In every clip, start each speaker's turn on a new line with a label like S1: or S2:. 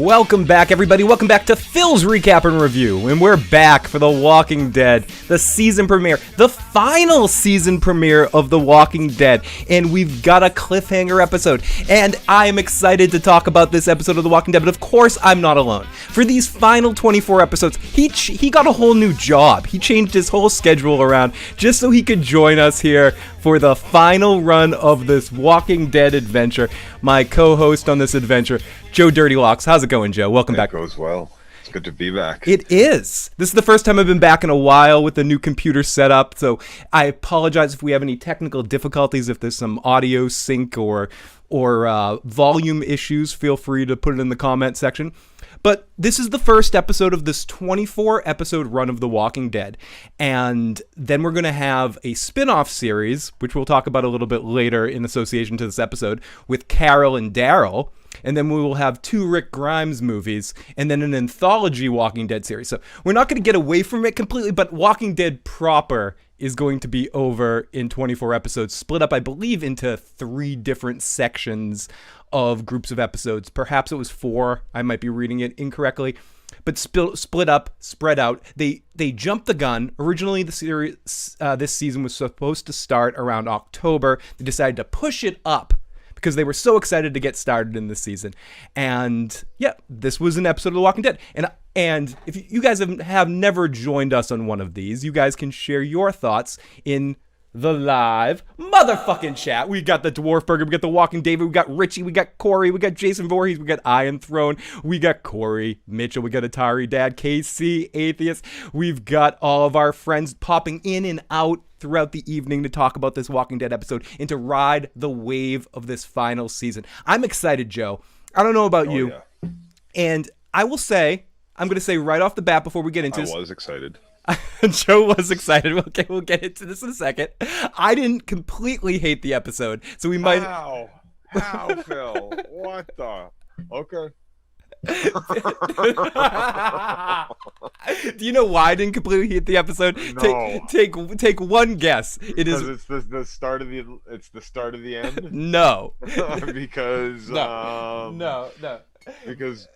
S1: Welcome back, everybody. Welcome back to Phil's Recap and Review. And we're back for The Walking Dead, the season premiere, the final season premiere of The Walking Dead. And we've got a cliffhanger episode. And I'm excited to talk about this episode of The Walking Dead. But of course, I'm not alone. For these final 24 episodes, he got a whole new job. He changed his whole schedule around just so he could join us here for the final run of this Walking Dead adventure. My co-host on this adventure, Joe Dirty Locks. How's it going, Joe? Welcome back.
S2: It goes well. It's good to be back.
S1: It is. This is the first time I've been back in a while with the new computer setup, so I apologize if we have any technical difficulties, if there's some audio sync or volume issues. Feel free to put it in the comment section. But this is the first episode of this 24-episode run of The Walking Dead. And then we're going to have a spin-off series, which we'll talk about a little bit later in association to this episode, with Carol and Daryl. And then we will have 2 Rick Grimes movies, and then an anthology Walking Dead series. So we're not going to get away from it completely, but Walking Dead proper is going to be over in 24 episodes, split up, I believe, into 3 different sections of groups of episodes. Perhaps it was 4. I might be reading it incorrectly. But split up, spread out. They jumped the gun. Originally, the series this season was supposed to start around October. They decided to push it up because they were so excited to get started in this season. And yeah, this was an episode of The Walking Dead. And if you guys have never joined us on one of these, you guys can share your thoughts in the live motherfucking chat. We got the Dwarf Burger, we got the Walking David, we got Richie, we got Corey, we got Jason Voorhees, we got Iron Throne, we got Corey Mitchell, we got Atari Dad, KC Atheist. We've got all of our friends popping in and out throughout the evening to talk about this Walking Dead episode and to ride the wave of this final season. I'm excited, Joe. I don't know about you. Yeah. And I will say, I'm going to say right off the bat before we get into this.
S2: I was excited.
S1: Joe was excited. Okay, we'll get into this in a second. I didn't completely hate the episode, so we might.
S2: How, Phil? What the? Okay.
S1: Do you know why I didn't completely hate the episode?
S2: No.
S1: Take one guess.
S2: Because it's the start of the. It's the start of the end.
S1: No.
S2: Because
S1: no.
S2: Because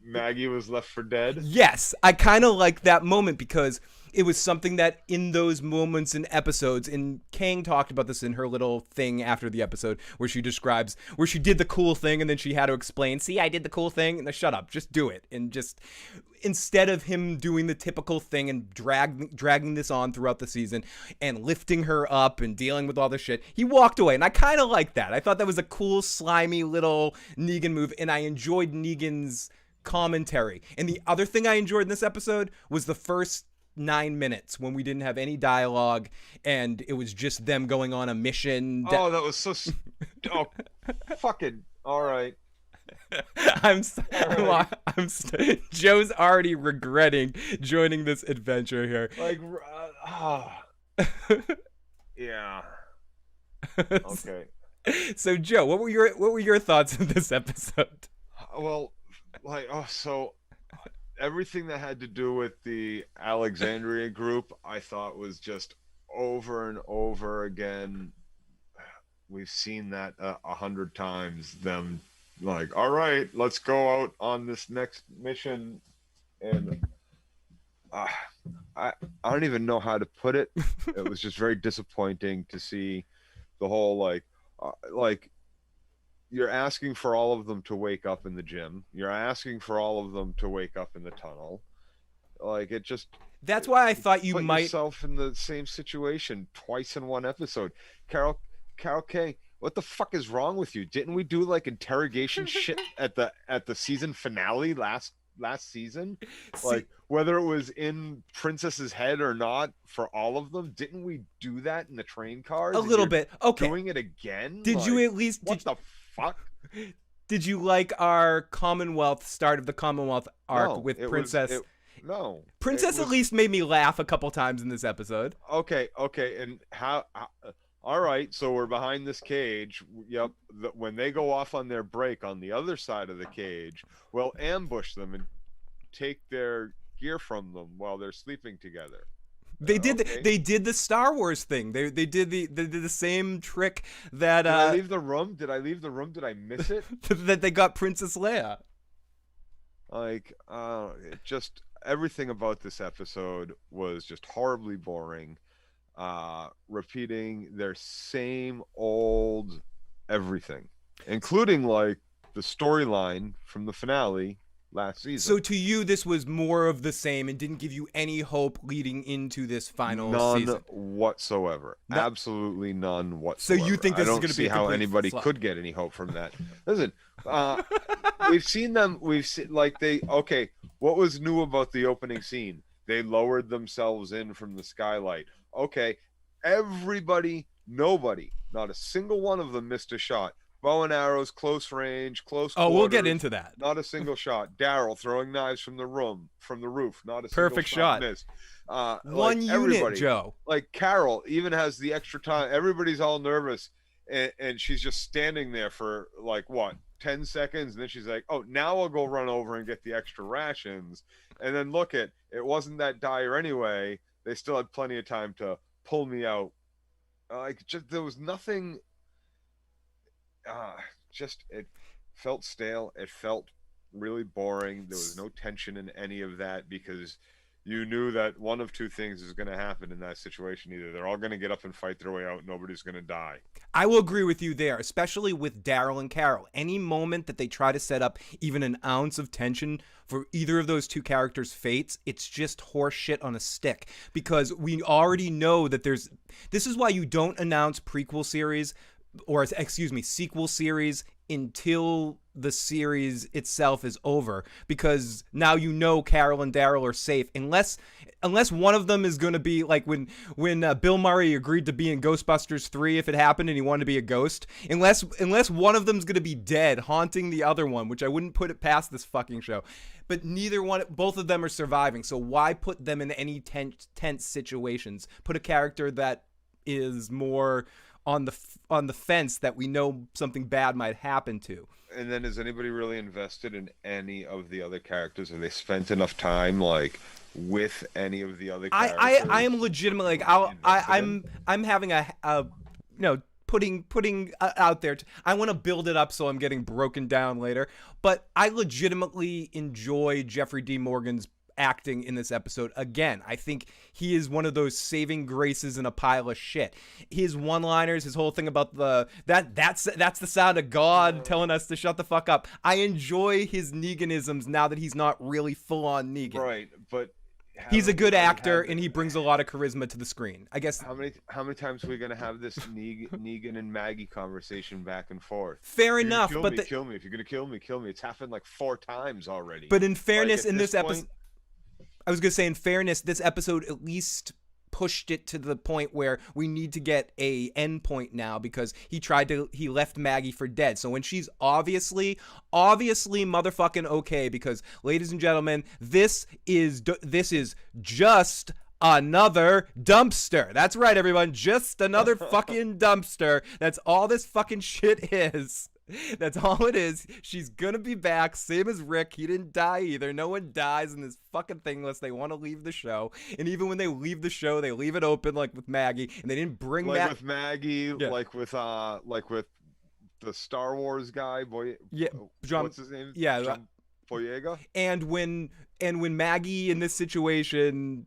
S2: Maggie was left for dead?
S1: Yes, I kind of like that moment because it was something that in those moments in episodes, and Kang talked about this in her little thing after the episode where she describes where she did the cool thing and then she had to explain, see, I did the cool thing, and shut up, just do it. And just instead of him doing the typical thing and dragging this on throughout the season and lifting her up and dealing with all this shit, he walked away, and I kind of like that. I thought that was a cool, slimy little Negan move, and I enjoyed Negan's commentary. And the other thing I enjoyed in this episode was the first 9 minutes when we didn't have any dialogue and it was just them going on a mission.
S2: Oh, that was so fucking all right.
S1: Joe's already regretting joining this adventure here.
S2: Like yeah. Okay.
S1: So Joe, what were your thoughts of this episode?
S2: Well, so everything that had to do with the Alexandria group, I thought was just over and over again. We've seen that 100 times. Them like, all right, let's go out on this next mission, and I don't even know how to put it. It was just very disappointing to see the whole like. You're asking for all of them to wake up in the gym. You're asking for all of them to wake up in the tunnel. Like, it just...
S1: That's why I thought you might...
S2: Put yourself in the same situation twice in one episode. Carol K., what the fuck is wrong with you? Didn't we do, like, interrogation shit at the season finale last season? Like, whether it was in Princess's head or not, for all of them, didn't we do that in the train cars?
S1: A little bit. Okay.
S2: Doing it again?
S1: Did you at least...
S2: What the fuck?
S1: Did you like our Commonwealth start of the Commonwealth arc with Princess?
S2: No.
S1: Princess at least made me laugh a couple times in this episode.
S2: Okay, and how all right, so we're behind this cage. Yep, when they go off on their break on the other side of the cage, we'll ambush them and take their gear from them while they're sleeping together.
S1: They did the Star Wars thing. They did the same trick that.
S2: Did I leave the room? Did I miss it?
S1: That they got Princess Leia.
S2: Like, just everything about this episode was just horribly boring. Repeating their same old everything, including like the storyline from the finale last season.
S1: So to you, this was more of the same and didn't give you any hope leading into this final
S2: None
S1: season.
S2: whatsoever.
S1: No.
S2: Absolutely none
S1: So
S2: whatsoever.
S1: you think this
S2: I
S1: is
S2: don't
S1: going to be
S2: see
S1: a
S2: how
S1: complete
S2: anybody
S1: flop.
S2: could get any hope from that. Listen, we've seen them. We've seen like they. Okay, what was new about the opening scene? They lowered themselves in from the skylight. Okay, everybody, nobody, not a single one of them missed a shot. Bow and arrows, close range, close quarters.
S1: Oh, we'll get into that.
S2: Not a single shot. Daryl throwing knives from the roof. Not a
S1: Perfect
S2: single shot
S1: shot.
S2: missed.
S1: One
S2: like
S1: unit,
S2: everybody.
S1: Joe.
S2: Like Carol even has the extra time. Everybody's all nervous, and she's just standing there for like what 10 seconds, and then she's like, "Oh, now I'll go run over and get the extra rations." And then look at it wasn't that dire anyway. They still had plenty of time to pull me out. Like just there was nothing. Just it felt stale. It felt really boring. There was no tension in any of that because you knew that one of two things is going to happen in that situation. Either they're all going to get up and fight their way out, nobody's going to die.
S1: I will agree with you there, especially with Daryl and Carol. Any moment that they try to set up even an ounce of tension for either of those two characters' fates, it's just horse shit on a stick. Because we already know that this is why you don't announce prequel series or sequel series until the series itself is over, because now you know Carol and Daryl are safe unless one of them is going to be like when Bill Murray agreed to be in Ghostbusters 3 if it happened and he wanted to be a ghost, unless one of them's going to be dead haunting the other one, which I wouldn't put it past this fucking show. But both of them are surviving, so why put them in any tense situations? Put a character that is more on the fence that we know something bad might happen to.
S2: And then is anybody really invested in any of the other characters? Have they spent enough time like with any of the other characters?
S1: I am legitimately like I'm having a putting out there. I want to build it up so I'm getting broken down later. But I legitimately enjoy Jeffrey D. Morgan's acting in this episode. Again, I think he is one of those saving graces in a pile of shit. His one-liners, his whole thing about that's the sound of God telling us to shut the fuck up. I enjoy his Neganisms now that he's not really full-on Negan.
S2: Right, but
S1: he's a good actor and he brings a lot of charisma to the screen. I guess
S2: how many times are we gonna have this Negan and Maggie conversation back and forth?
S1: Fair enough,
S2: kill
S1: but
S2: me, kill me. If you're gonna kill me, kill me. It's happened like 4 times already.
S1: But in fairness,
S2: like,
S1: in this episode,
S2: point,
S1: I was gonna say, in fairness, this episode at least pushed it to the point where we need to get a end point now, because he left Maggie for dead. So when she's obviously motherfucking okay, because ladies and gentlemen, this is just another dumpster. That's right, everyone. Just another fucking dumpster. That's all this fucking shit is. That's all it is. She's gonna be back, same as Rick. He didn't die either. No one dies in this fucking thing unless they want to leave the show. And even when they leave the show, they leave it open, like with Maggie, and they didn't bring
S2: like
S1: that
S2: with Maggie,
S1: yeah.
S2: like with the Star Wars guy,
S1: John,
S2: what's his name?
S1: Yeah,
S2: John Boyega.
S1: And when Maggie in this situation,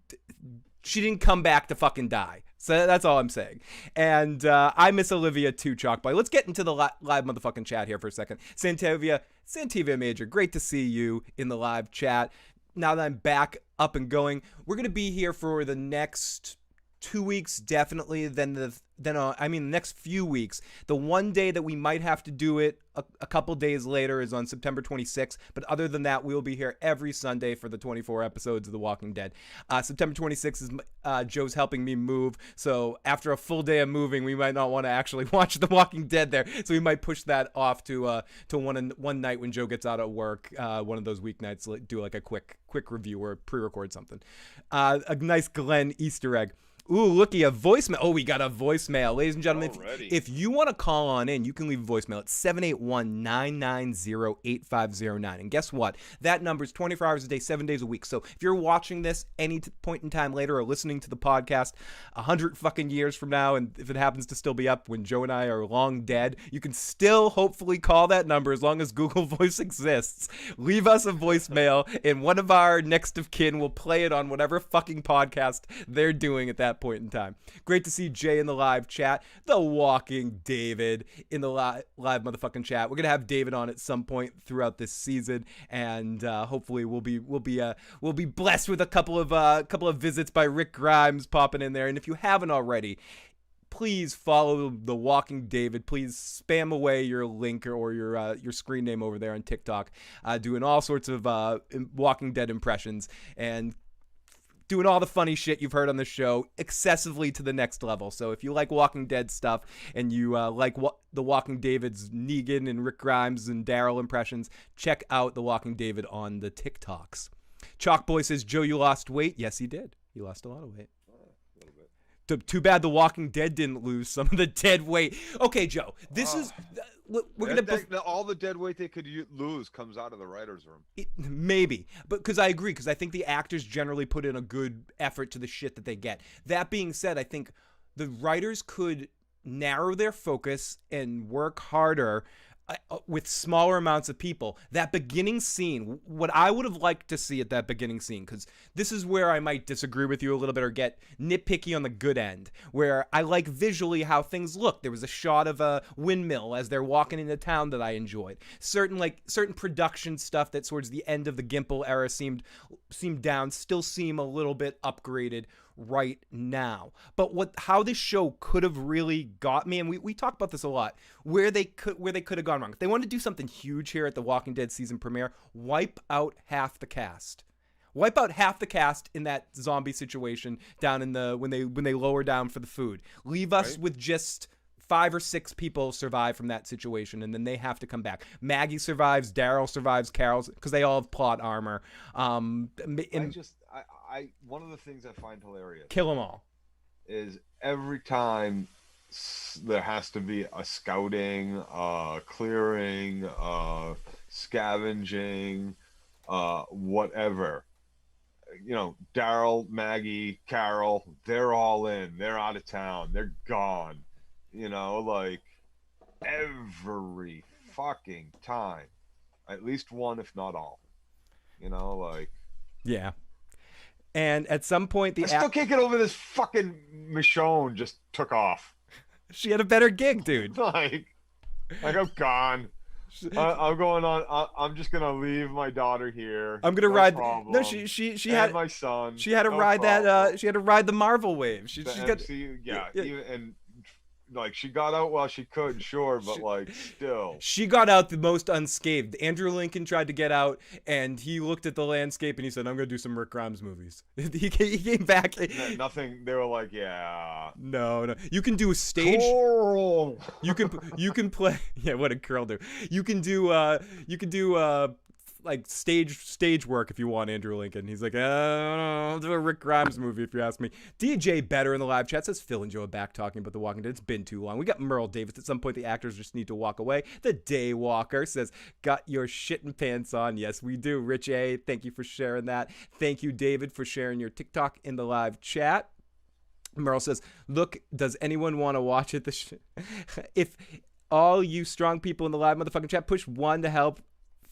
S1: she didn't come back to fucking die. So that's all I'm saying. And I miss Olivia too, Chalkboy. Let's get into the live motherfucking chat here for a second. Santivia Major, great to see you in the live chat. Now that I'm back up and going, we're going to be here for the next 2 weeks, definitely. Then the next few weeks. The one day that we might have to do it a couple days later is on September 26th. But other than that, we'll be here every Sunday for the 24 episodes of The Walking Dead. September 26th is Joe's helping me move. So after a full day of moving, we might not want to actually watch The Walking Dead there. So we might push that off to one night when Joe gets out of work, one of those weeknights, do like a quick review or pre-record something. A nice Glenn Easter egg. Ooh, looky, a voicemail. Oh, we got a voicemail. Ladies and gentlemen,
S2: Already.
S1: if you want to call on in, you can leave a voicemail at 781-990-8509. And guess what? That number is 24 hours a day, 7 days a week. So if you're watching this any point in time later or listening to the podcast 100 fucking years from now, and if it happens to still be up when Joe and I are long dead, you can still hopefully call that number as long as Google Voice exists. Leave us a voicemail, and one of our next of kin will play it on whatever fucking podcast they're doing at that point in time. Great to see Jay in the live chat. The Walking David in the live motherfucking chat. We're gonna have David on at some point throughout this season, and hopefully we'll be blessed with a couple of visits by Rick Grimes popping in there. And if you haven't already, please follow The Walking David. Please spam away your link or your screen name over there on TikTok, doing all sorts of Walking Dead impressions and doing all the funny shit you've heard on the show excessively to the next level. So if you like Walking Dead stuff and you like The Walking David's Negan and Rick Grimes and Daryl impressions, check out The Walking David on the TikToks. Chalkboy says, Joe, you lost weight? Yes, he did. He lost a lot of weight. Too bad The Walking Dead didn't lose some of the dead weight. Okay, Joe, this is... We're gonna
S2: all the dead weight they could lose comes out of the writer's room.
S1: Maybe, but because I agree, because I think the actors generally put in a good effort to the shit that they get. That being said, I think the writers could narrow their focus and work harder with smaller amounts of people. That beginning scene, what I would have liked to see at that beginning scene, because this is where I might disagree with you a little bit or get nitpicky on the good end, where I like visually how things look. There was a shot of a windmill as they're walking into town that I enjoyed. Certain production stuff that towards the end of the Gimple era seemed down, still seem a little bit upgraded right now. But how this show could have really got me, and we talk about this a lot, where they could have gone wrong. If they wanted to do something huge here at the Walking Dead season premiere, wipe out half the cast. Wipe out half the cast in that zombie situation down in the when they lower down for the food. Leave us with just 5 or 6 people survive from that situation, and then they have to come back. Maggie survives, Daryl survives, Carol, because they all have plot armor.
S2: One of the things I find hilarious,
S1: kill them all,
S2: is every time there has to be a scouting, clearing, scavenging, whatever. Daryl, Maggie, Carol, they're all in. They're out of town. They're gone. Every fucking time. At least one, if not all.
S1: Yeah. And at some point,
S2: I still can't get over this fucking Michonne just took off.
S1: She had a better gig, dude.
S2: Like I'm gone. I'm going on. I'm just gonna leave my daughter here.
S1: I'm gonna ride.
S2: Problem.
S1: No, she had
S2: my son.
S1: She had to ride problem. That. She had to ride the Marvel wave. She got
S2: MC, yeah. And she got out while she could, sure, but still.
S1: She got out the most unscathed. Andrew Lincoln tried to get out, and he looked at the landscape and he said, "I'm gonna do some Rick Grimes movies." he came back.
S2: Nothing. They were like, "Yeah,
S1: no. You can do a stage.
S2: Coral.
S1: You can play. Yeah, what did Curl do? You can do stage work if you want, Andrew Lincoln. He's like, I'll do a Rick Grimes movie if you ask me. DJ Better in the live chat says Phil and Joe are back talking about The Walking Dead. It's been too long. We got Merle Davis. At some point, the actors just need to walk away. The Daywalker says, got your shitting pants on. Yes, we do. Rich A, thank you for sharing that. Thank you, David, for sharing your TikTok in the live chat. Merle says, look, does anyone want to watch it? If all you strong people in the live motherfucking chat, push 1 to help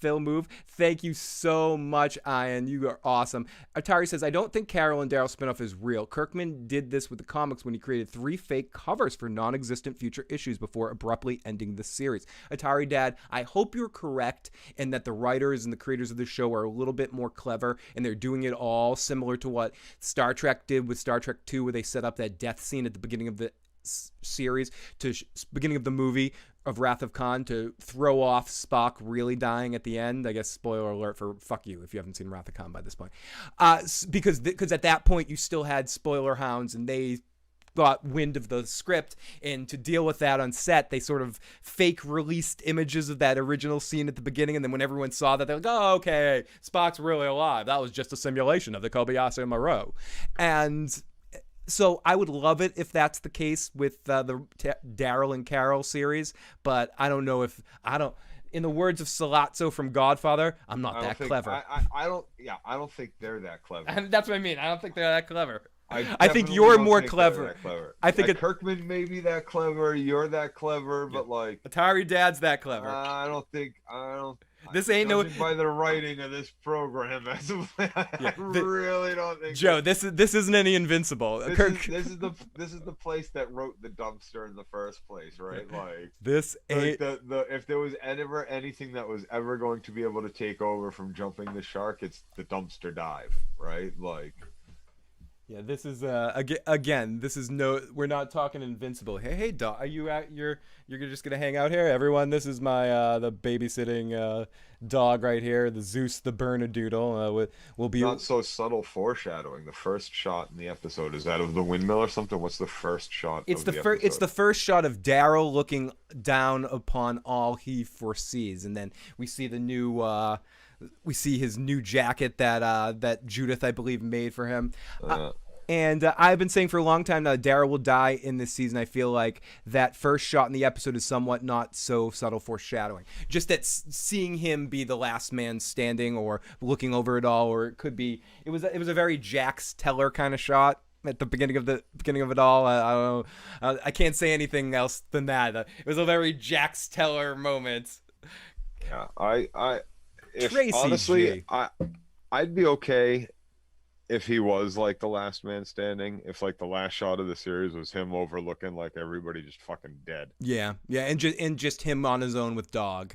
S1: Phil move. Thank you so much, Ian. You are awesome. Atari says, I don't think Carol and Daryl spinoff is real. Kirkman did this with the comics when he created 3 fake covers for non-existent future issues before abruptly ending the series. Atari Dad, I hope you're correct and that the writers and the creators of the show are a little bit more clever and they're doing it all similar to what Star Trek did with Star Trek 2, where they set up that death scene at the beginning of the series to beginning of the movie of Wrath of Khan to throw off Spock really dying at the end. I guess spoiler alert for fuck you if you haven't seen Wrath of Khan by this point. Because at that point you still had spoiler hounds and they got wind of the script, and to deal with that on set, they sort of fake released images of that original scene at the beginning, and then when everyone saw that, they're like, oh, okay, Spock's really alive. That was just a simulation of the Kobayashi Maru. And So I would love it if that's the case with the Daryl and Carol series, but I don't know if in the words of Salazzo from Godfather, I'm not that clever.
S2: I don't think they're that clever.
S1: And that's what I mean. I don't think they're that clever. I think you're more clever. I think
S2: Kirkman may be that clever. You're that clever, but like
S1: Atari Dad's that clever.
S2: I don't.
S1: This ain't no
S2: by the writing of this program. I really don't think.
S1: Joe, this isn't any Invincible.
S2: This is the place that wrote the dumpster in the first place, right? Like
S1: this ain't
S2: the if there was ever anything that was ever going to be able to take over from Jumping the Shark, it's the dumpster dive, right? Like.
S1: Yeah, this is again. This is we're not talking Invincible. Hey, dog, are you out? You're just gonna hang out here, everyone. This is my the babysitting dog right here, the Zeus the Bernedoodle. Will be
S2: not so subtle foreshadowing. The first shot in the episode is that of the windmill or something. What's the first shot?
S1: It's It's the first shot of Daryl looking down upon all he foresees, and then we see the new. We see his new jacket that Judith, I believe, made for him. And I've been saying for a long time now, Daryl will die in this season. I feel like that first shot in the episode is somewhat not so subtle foreshadowing. Just that seeing him be the last man standing or looking over it all, or it could be, it was a very Jax Teller kind of shot. At the beginning of it all, I don't know. I can't say anything else than that. It was a very Jax Teller moment.
S2: Yeah,
S1: Tracy
S2: honestly,
S1: G.
S2: I'd be okay if he was like the last man standing. If like the last shot of the series was him overlooking like everybody just fucking dead.
S1: Yeah, and just him on his own with Dog,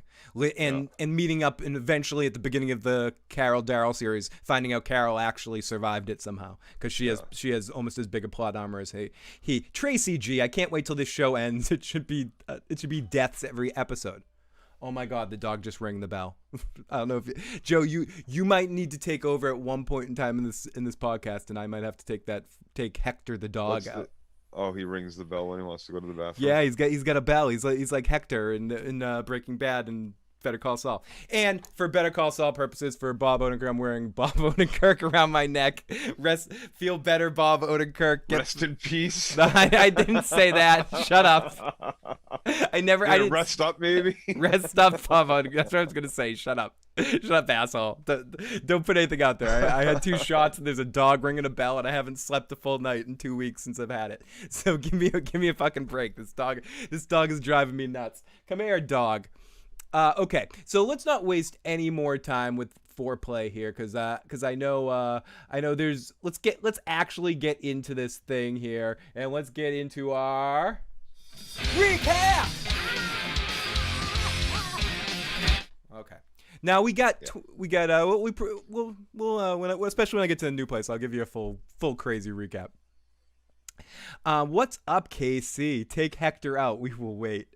S1: and meeting up, and eventually at the beginning of the Carol Daryl series, finding out Carol actually survived it somehow because she has almost as big a plot armor as he. Tracy G. I can't wait till this show ends. It should be deaths every episode. Oh my God, the dog just rang the bell. I don't know if Joe, you might need to take over at one point in time in this podcast, and I might have to take Hector the dog out.
S2: Oh, he rings the bell when he wants to go to the bathroom.
S1: Yeah, he's got a bell. He's like Hector in Breaking Bad and Better Call Saul. And for Better Call Saul purposes, for Bob Odenkirk, I'm wearing Bob Odenkirk around my neck. Feel better, Bob Odenkirk.
S2: Rest in peace.
S1: I didn't say that. Shut up. I didn't
S2: rest up, maybe.
S1: Rest up, Bob Odenkirk. That's what I was gonna say. Shut up. Shut up, asshole. Don't put anything out there. I had 2 shots, and there's a dog ringing a bell, and I haven't slept a full night in 2 weeks since I've had it. So give me a fucking break. This dog is driving me nuts. Come here, dog. Okay, so let's not waste any more time with foreplay here, because I know there's let's actually get into this thing here, and let's get into our recap. Okay, now we'll especially when I get to the new place, I'll give you a full crazy recap. What's up, KC? Take Hector out. We will wait.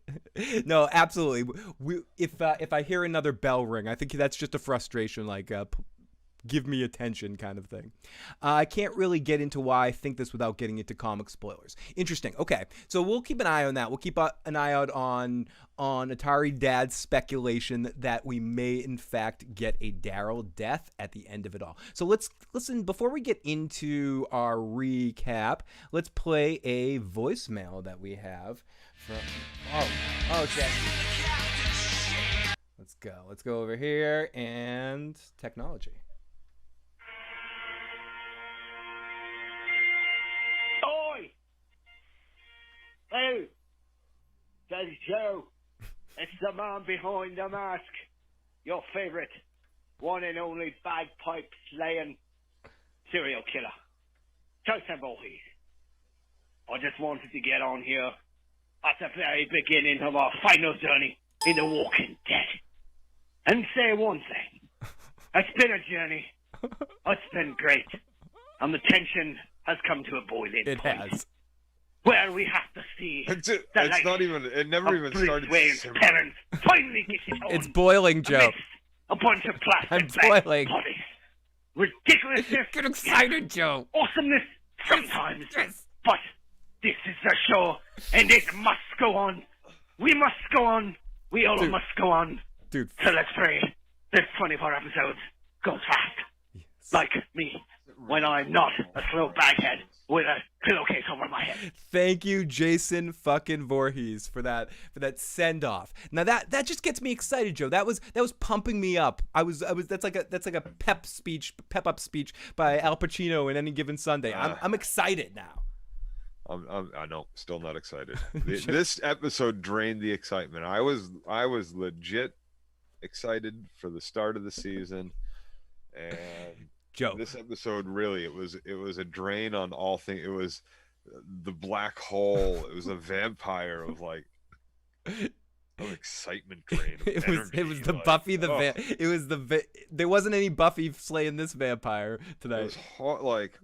S1: No, absolutely. If I hear another bell ring, I think that's just a frustration, like give me attention kind of thing. I can't really get into why I think this without getting into comic spoilers. Interesting. Okay, so we'll keep an eye on that. We'll keep an eye out on Atari Dad's speculation that we may in fact get a Daryl death at the end of it all. So let's listen. Before we get into our recap, let's play a voicemail that we have from. Oh shit. Let's go over here and technology.
S3: Hey, that's Joe. It's the man behind the mask. Your favorite, one and only bagpipe slaying serial killer. Jason Voorhees. I just wanted to get on here at the very beginning of our final journey in The Walking Dead and say one thing. It's been a journey. It's been great. And the tension has come to a boiling point.
S1: It has.
S3: Where we have to see
S2: it never even started.
S3: Parents finally get it on.
S1: It's boiling, Joe.
S3: A bunch of plastic
S1: I'm boiling.
S3: bodies. Ridiculousness.
S1: Get excited, Joe.
S3: Awesomeness sometimes.
S1: Yes.
S3: But this is the show, and it must go on. We must go on. We all must go on.
S1: Dude.
S3: So let's pray. This 24 episodes goes fast.
S1: Yes.
S3: Like me, when I'm not a slow baghead with a pillowcase over my head.
S1: Thank you, Jason fucking Voorhees, for that send off. Now that just gets me excited, Joe. That was pumping me up. That's like a pep up speech by Al Pacino in Any Given Sunday. I'm excited now.
S2: I know, still not excited. This episode drained the excitement. I was legit excited for the start of the season, and
S1: Joe,
S2: this episode really it was a drain on all things. It was the black hole. It was a vampire of like excitement drain.
S1: It was the like, Buffy there wasn't any Buffy slaying this vampire tonight. It was
S2: hard, like.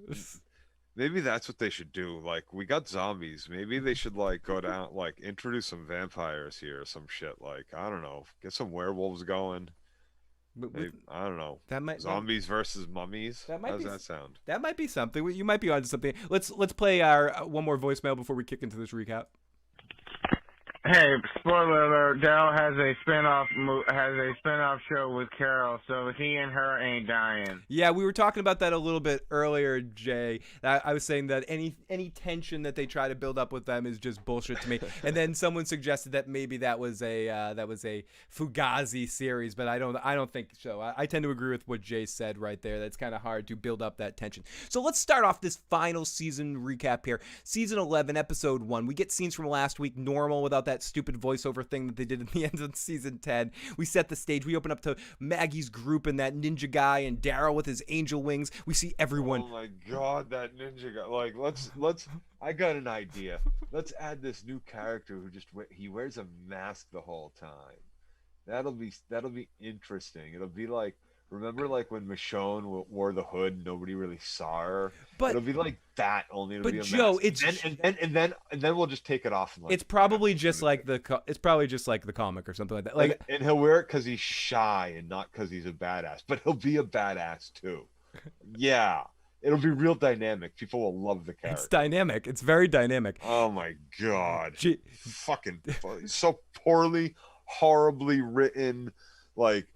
S2: Maybe that's what they should do. Like, we got zombies. Maybe they should, like, go down, like, introduce some vampires here or some shit. Like, I don't know. Get some werewolves going. Maybe, I don't know. Zombies versus mummies. How's that sound?
S1: That might be something. You might be onto something. Let's play our one more voicemail before we kick into this recap.
S4: Hey, spoiler alert! Daryl has a spinoff show with Carol, so he and her ain't dying.
S1: Yeah, we were talking about that a little bit earlier, Jay. I was saying that any tension that they try to build up with them is just bullshit to me. And then someone suggested that maybe that was a Fugazi series, but I don't think so. I tend to agree with what Jay said right there. That's kind of hard to build up that tension. So let's start off this final season recap here. Season 11, episode 1. We get scenes from last week, normal, without that stupid voiceover thing that they did at the end of season 10. We set the stage. We open up to Maggie's group and that ninja guy and Daryl with his angel wings. We see everyone.
S2: Oh my god, that ninja guy. Like, let's I got an idea. Let's add this new character who he wears a mask the whole time. That'll be interesting. It'll be like, remember, like when Michonne wore the hood, nobody really saw her. But it'll be like that. Only it'll be a
S1: Joe,
S2: mask. And then we'll just take it off. And, like,
S1: it's probably just like the comic or something like that. Like,
S2: and he'll wear it because he's shy and not because he's a badass. But he'll be a badass too. Yeah, it'll be real dynamic. People will love the character.
S1: It's dynamic. It's very dynamic.
S2: Oh my god! Fucking so poorly, horribly written, like.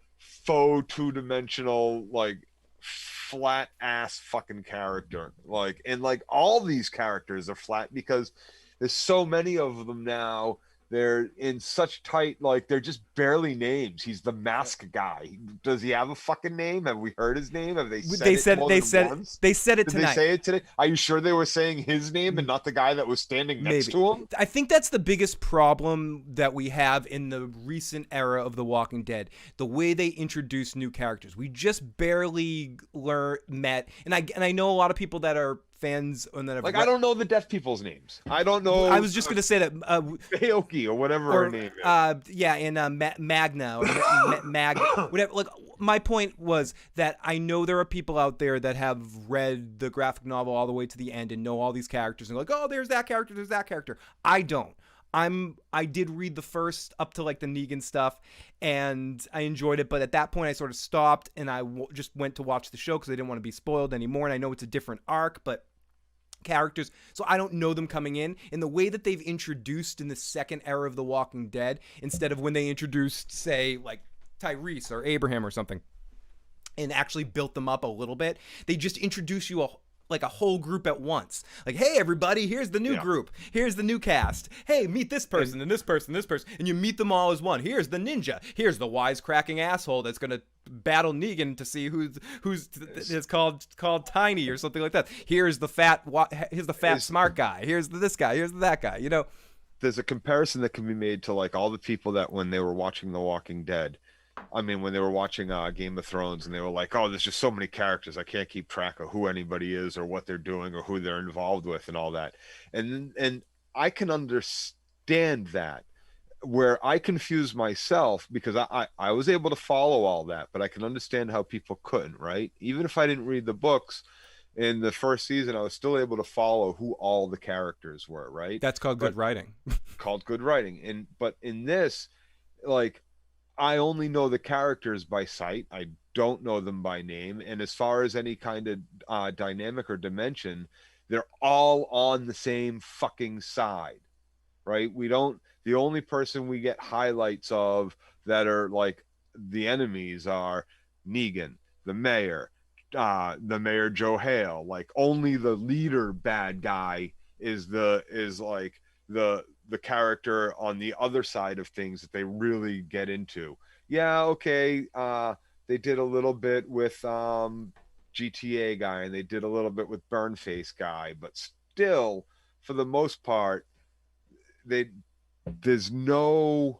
S2: Faux two-dimensional, like flat ass fucking character. Like, and like all these characters are flat because there's so many of them now. They're in such tight, like they're just barely names. He's the mask guy. Does he have a fucking name? Have we heard his name? Have they said it? They said it
S1: tonight. Did
S2: they say it today? Are you sure they were saying his name and not the guy that was standing next to him?
S1: I think that's the biggest problem that we have in the recent era of The Walking Dead. The way they introduce new characters. We just barely met, and I know a lot of people that are fans and that have
S2: I don't know the deaf people's names. I don't know.
S1: I was just going to say that
S2: Aoki or whatever her name is.
S1: And Magna or Mag, whatever. Like, my point was that I know there are people out there that have read the graphic novel all the way to the end and know all these characters and like, oh, there's that character. I don't. I did read the first up to like the Negan stuff and I enjoyed it, but at that point I sort of stopped and I just went to watch the show because I didn't want to be spoiled anymore. And I know it's a different arc, but characters, so I don't know them coming in the way that they've introduced in the second era of The Walking Dead, instead of when they introduced, say, like Tyrese or Abraham or something and actually built them up a little bit. They just introduce you a whole group at once. Like, hey, everybody, here's the new group. Here's the new cast. Hey, meet this person and this person, and you meet them all as one. Here's the ninja. Here's the wisecracking asshole that's gonna battle Negan to see who's is called Tiny or something like that. Here's the fat smart guy. Here's this guy. Here's that guy. You know,
S2: there's a comparison that can be made to like all the people that when they were watching The Walking Dead. I mean, when they were watching Game of Thrones and they were like, oh, there's just so many characters. I can't keep track of who anybody is or what they're doing or who they're involved with and all that. And I can understand that, where I confuse myself because I was able to follow all that, but I can understand how people couldn't, right? Even if I didn't read the books in the first season, I was still able to follow who all the characters were, right?
S1: That's called good writing.
S2: Called good writing. But in this, like, I only know the characters by sight. I don't know them by name. And as far as any kind of dynamic or dimension, they're all on the same fucking side, right? The only person we get highlights of that are like the enemies are Negan, the mayor, the Mayor Joe Hale. Like only the leader bad guy is like the character on the other side of things that they really get into. Yeah, okay. They did a little bit with GTA guy, and they did a little bit with Burnface guy, but still, for the most part, there's no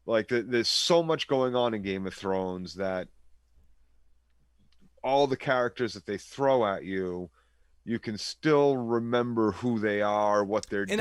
S2: like there's so much going on in Game of Thrones that all the characters that they throw at you, you can still remember who they are, what their deal is.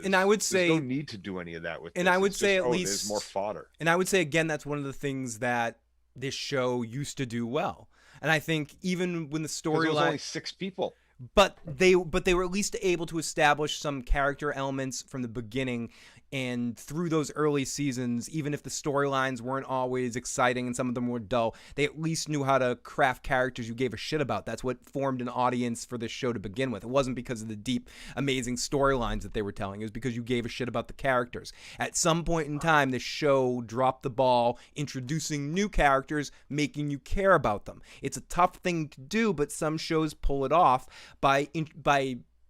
S1: And I would say
S2: there's no need to do any of that with.
S1: And
S2: this.
S1: I would
S2: it's
S1: say
S2: just,
S1: at least
S2: there's more fodder.
S1: And I would say again, that's one of the things that this show used to do well. And I think even when the storyline,
S2: was only 6 people.
S1: But they were at least able to establish some character elements from the beginning and through those early seasons, even if the storylines weren't always exciting and some of them were dull, they at least knew how to craft characters you gave a shit about. That's what formed an audience for this show to begin with. It wasn't because of the deep, amazing storylines that they were telling. It was because you gave a shit about the characters. At some point in time, the show dropped the ball, introducing new characters, making you care about them. It's a tough thing to do, but some shows pull it off by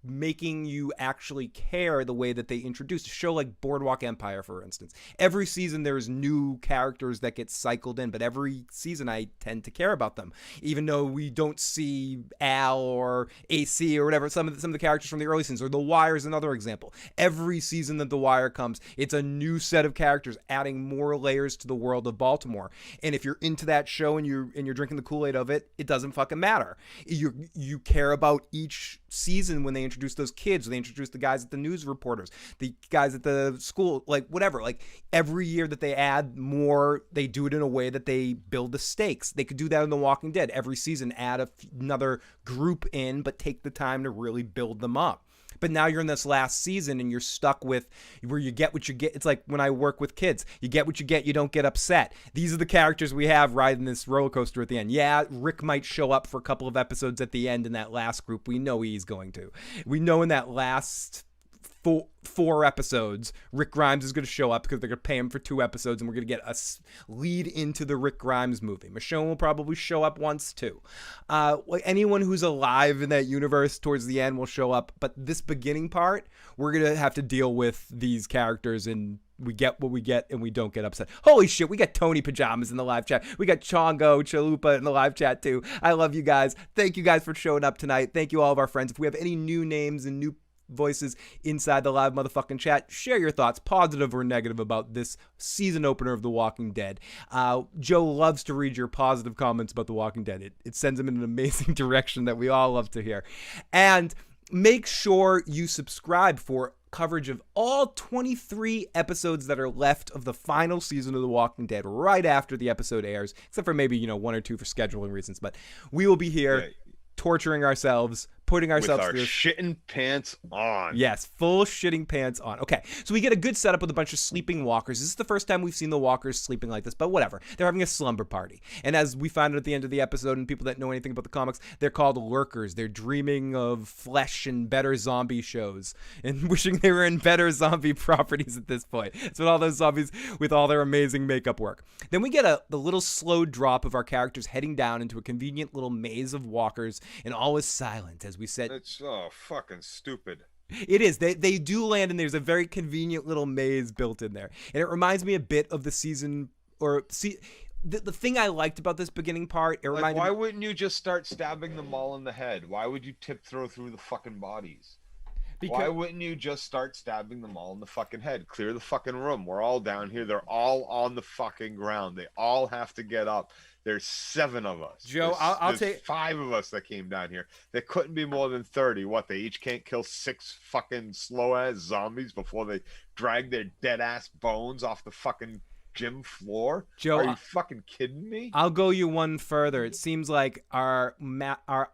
S1: making you actually care the way that they introduced a show like Boardwalk Empire, for instance. Every season there's new characters that get cycled in, but every season I tend to care about them, even though we don't see Al or AC or whatever, some of the characters from the early seasons, or The Wire is another example. Every season that The Wire comes, it's a new set of characters adding more layers to the world of Baltimore. And if you're into that show and you're drinking the Kool-Aid of it, it doesn't fucking matter. You care about each season when they introduce those kids, they introduce the guys at the news reporters, the guys at the school, like whatever. Like every year that they add more, they do it in a way that they build the stakes. They could do that in The Walking Dead. Every season add another group in, but take the time to really build them up. But now you're in this last season and you're stuck with where you get what you get. It's like when I work with kids, you get what you get, you don't get upset. These are the characters we have riding this roller coaster at the end. Yeah, Rick might show up for a couple of episodes at the end in that last group. We know he's going to. We know in that last four episodes, Rick Grimes is going to show up because they're going to pay him for 2 episodes, and we're going to get a lead into the Rick Grimes movie. Michonne will probably show up once too. Anyone who's alive in that universe towards the end will show up, but this beginning part, we're going to have to deal with these characters, and we get what we get, and we don't get upset. Holy shit, we got Tony Pajamas in the live chat. We got Chongo Chalupa in the live chat too. I love you guys. Thank you guys for showing up tonight. Thank you all of our friends. If we have any new names and new voices inside the live motherfucking chat, share your thoughts, positive or negative, about this season opener of The Walking Dead. Joe loves to read your positive comments about The Walking Dead. It sends him in an amazing direction that we all love to hear. And make sure you subscribe for coverage of all 23 episodes that are left of the final season of The Walking Dead right after the episode airs, except for maybe 1 or 2 for scheduling reasons. But we will be here torturing ourselves, putting ourselves
S2: with our
S1: through
S2: shitting pants on.
S1: Yes, full shitting pants on. Okay, so we get a good setup with a bunch of sleeping walkers. This is the first time we've seen the walkers sleeping like this, but whatever. They're having a slumber party. And as we find out at the end of the episode, and people that know anything about the comics, they're called lurkers. They're dreaming of flesh and better zombie shows and wishing they were in better zombie properties at this point. It's what all those zombies with all their amazing makeup work. Then we get the little slow drop of our characters heading down into a convenient little maze of walkers, and all is silent, as we said.
S2: It's so fucking stupid.
S1: It is. They do land, and there's a very convenient little maze built in there. And it reminds me a bit of the season, the thing I liked about this beginning part, it reminded
S2: why
S1: me.
S2: wouldn't you just start stabbing them all in the head? Why would you throw through the fucking bodies? Why wouldn't you just start stabbing them all in the fucking head? Clear the fucking room. We're all down here. They're all on the fucking ground. They all have to get up. There's 7 of us.
S1: Joe,
S2: I'll
S1: take
S2: 5 of us that came down here. There couldn't be more than 30. What, they each can't kill 6 fucking slow-ass zombies before they drag their dead-ass bones off the fucking gym floor?
S1: Joe,
S2: are you fucking kidding me?
S1: I'll go you one further. It seems like our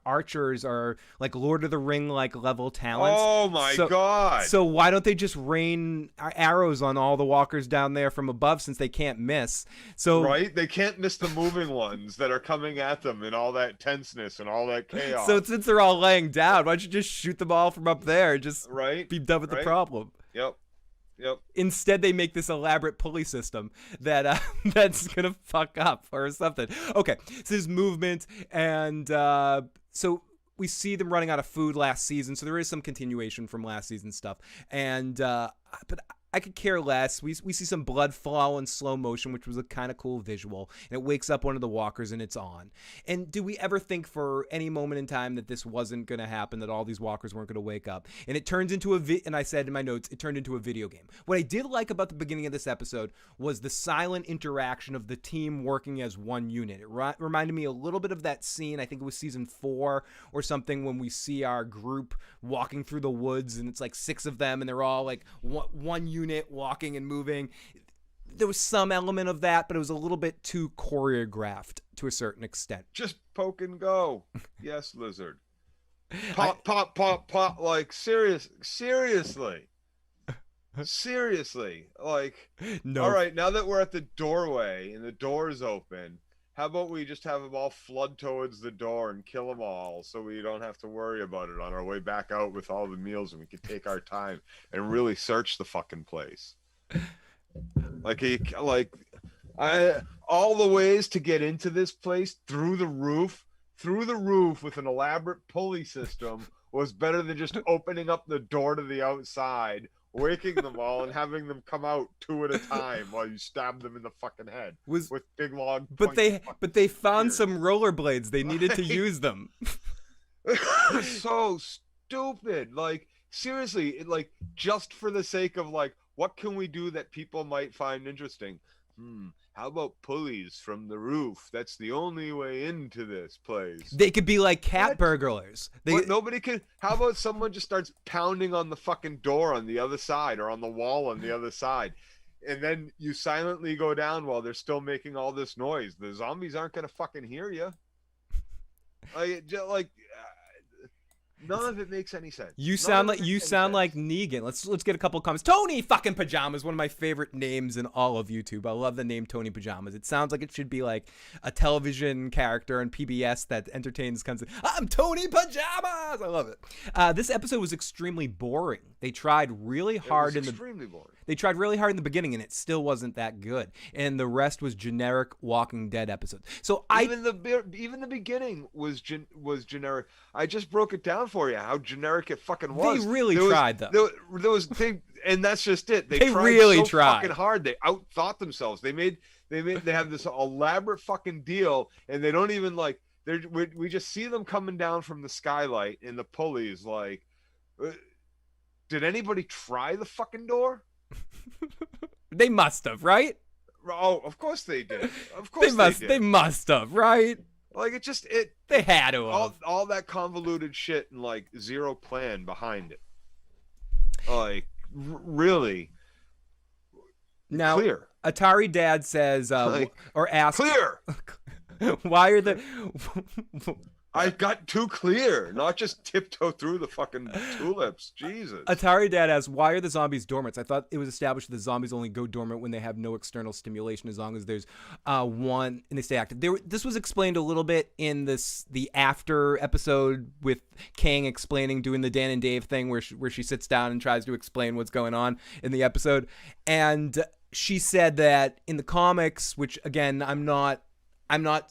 S1: archers are like Lord of the Ring like level talents.
S2: Oh my god!
S1: So why don't they just rain arrows on all the walkers down there from above, since they can't miss? So
S2: right, they can't miss the moving ones that are coming at them and all that tenseness and all that chaos.
S1: So since they're all laying down, why don't you just shoot them all from up there and just
S2: right,
S1: be done with the problem?
S2: Yep. Yep.
S1: Instead, they make this elaborate pulley system that that's gonna fuck up or something. Okay, so there's movement, and so we see them running out of food last season. So there is some continuation from last season's stuff, and but I could care less. We see some blood fall in slow motion, which was a kind of cool visual, and it wakes up one of the walkers, and it's on. And do we ever think for any moment in time that this wasn't going to happen, that all these walkers weren't going to wake up? And it turns into and I said in my notes, it turned into a video game. What I did like about the beginning of this episode was the silent interaction of the team working as one unit. It reminded me a little bit of that scene, I think it was season 4 or something, when we see our group walking through the woods, and it's like 6 of them, and they're all like one unit walking and moving. There was some element of that, but it was a little bit too choreographed to a certain extent.
S2: Just poke and go. Yes, Lizard. Pop, pop, pop, pop. Like, seriously. Seriously. Like,
S1: No.
S2: all right, now that we're at the doorway and the door's open, how about we just have them all flood towards the door and kill them all, so we don't have to worry about it on our way back out with all the meals, and we can take our time and really search the fucking place. All the ways to get into this place through the roof with an elaborate pulley system was better than just opening up the door to the outside, waking them all, and having them come out 2 at a time while you stab them in the fucking head with big long.
S1: But they found some rollerblades. They needed to use them.
S2: So stupid. Like, seriously, like, just for the sake of, like, what can we do that people might find interesting? How about pulleys from the roof? That's the only way into this place.
S1: They could be like cat burglars.
S2: But nobody could. How about someone just starts pounding on the fucking door on the other side, or on the wall on the other side, and then you silently go down while they're still making all this noise? The zombies aren't gonna fucking hear you. None of it makes any sense.
S1: You sound like Negan. Let's get a couple of comments. Tony fucking Pajamas, one of my favorite names in all of YouTube. I love the name Tony Pajamas. It sounds like it should be like a television character on PBS that entertains I'm Tony Pajamas. I love it. This episode was extremely boring. They tried really hard They tried really hard in the beginning, and it still wasn't that good. And the rest was generic Walking Dead episodes. So
S2: even the beginning was generic. I just broke it down for you how generic it fucking was.
S1: They really tried, though.
S2: And that's just it. They
S1: really
S2: tried fucking hard. They outthought themselves. They have this elaborate fucking deal, and they don't even like. We just see them coming down from the skylight in the pulleys. Like, did anybody try the fucking door?
S1: They must have, right?
S2: Oh, of course they did. Of course
S1: they must have, right?
S2: Like,
S1: they had to have.
S2: All that convoluted shit and like zero plan behind it. Like, really.
S1: Now,
S2: clear.
S1: Atari Dad says, or asks,
S2: clear.
S1: Why are the?
S2: I got too clear, not just tiptoe through the fucking tulips. Jesus.
S1: Atari Dad asks, why are the zombies dormant? I thought it was established that the zombies only go dormant when they have no external stimulation, as long as there's one and they stay active. This was explained a little bit in the after episode with Kang doing the Dan and Dave thing where she sits down and tries to explain what's going on in the episode. And she said that in the comics, which again, I'm not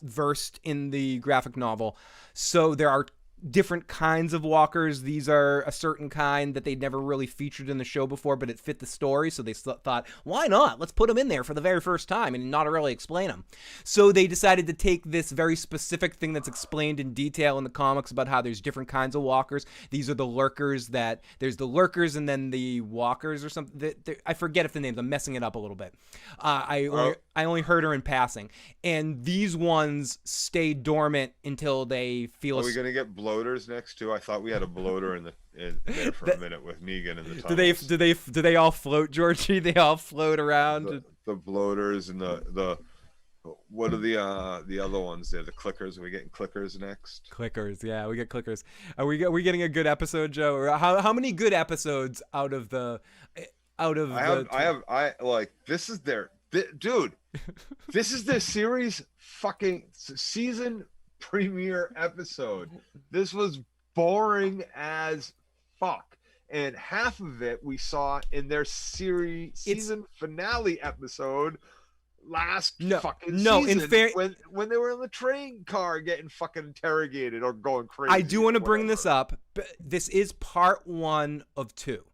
S1: versed in the graphic novel, so there are different kinds of walkers. These are a certain kind that they'd never really featured in the show before, but it fit the story, so they thought, why not? Let's put them in there for the very first time and not really explain them. So they decided to take this very specific thing that's explained in detail in the comics about how there's different kinds of walkers. These are the lurkers there's the lurkers and then the walkers or something. I forget if the names, I'm messing it up a little bit. I only heard her in passing. And these ones stay dormant until they feel...
S2: Are we going to get bloaters next too? I thought we had a bloater in there for a minute with Negan and the tunnels.
S1: Do they all float, Georgie? They all float around?
S2: The bloaters and the what are the other ones there? The clickers. Are we getting clickers next?
S1: Clickers, yeah, we get clickers. Are we getting a good episode, Joe? Or how many good episodes out of
S2: this is their dude. This is their series fucking season premiere episode. This was boring as fuck. and half of it we saw in their season finale episode last fucking season, when they were in the train car getting fucking interrogated or going crazy.
S1: I do want to bring this up, but this is part 1 of 2.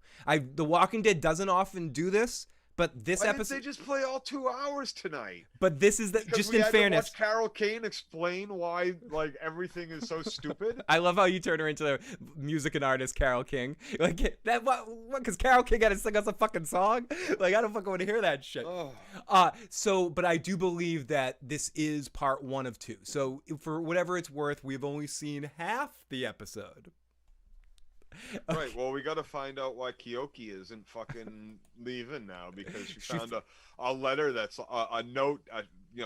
S1: The Walking Dead doesn't often do this, but this episode
S2: they just play all 2 hours tonight.
S1: But this is just in fairness.
S2: To watch Carol Kane explain why like everything is so stupid.
S1: I love how you turn her into the music and artist Carol King. Like that, what? Because Carol King had to sing us a fucking song. Like I don't fucking want to hear that shit. But I do believe that this is part 1 of 2. So for whatever it's worth, we've only seen half the episode.
S2: Right. Well, we got to find out why Kyoki isn't fucking leaving now, because she found a letter that's a note,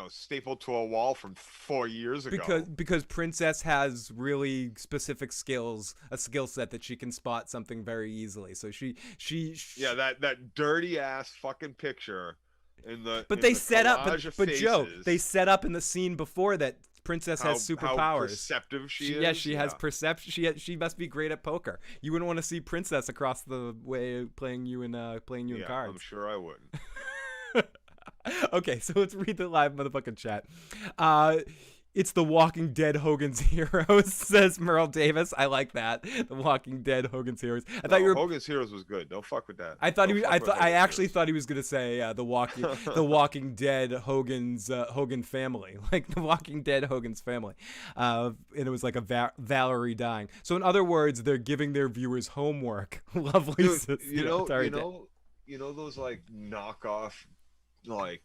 S2: stapled to a wall from 4 years ago.
S1: Because Princess has really specific skills, a skill set that she can spot something very easily. So she
S2: that dirty ass fucking picture in the.
S1: But they set up, but Joe, they set up in the scene before that Princess has superpowers. How
S2: perceptive she is.
S1: Yeah, she has perception. She must be great at poker. You wouldn't want to see Princess across the way playing you in cards.
S2: I'm sure I wouldn't.
S1: Okay, so let's read the live motherfucking chat. It's the Walking Dead Hogan's Heroes, says Merle Davis. I like that. The Walking Dead Hogan's Heroes.
S2: Hogan's Heroes was good. Don't fuck with that.
S1: I actually thought he was gonna say the Walking Dead Hogan family, like the Walking Dead Hogan's family, and it was like a Valerie dying. So in other words, they're giving their viewers homework. Lovely.
S2: Dude, you know those like knockoff like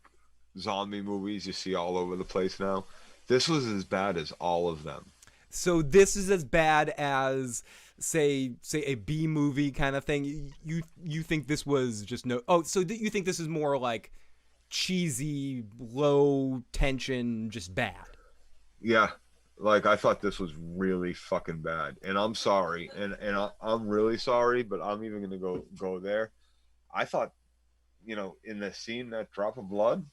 S2: zombie movies you see all over the place now. This was as bad as all of them.
S1: So this is as bad as, say a B movie kind of thing. You think this was just you think this is more like cheesy, low tension, just bad?
S2: Yeah, like I thought this was really fucking bad, and I'm sorry, and I'm really sorry, but I'm even gonna go there. I thought, in the scene, that drop of blood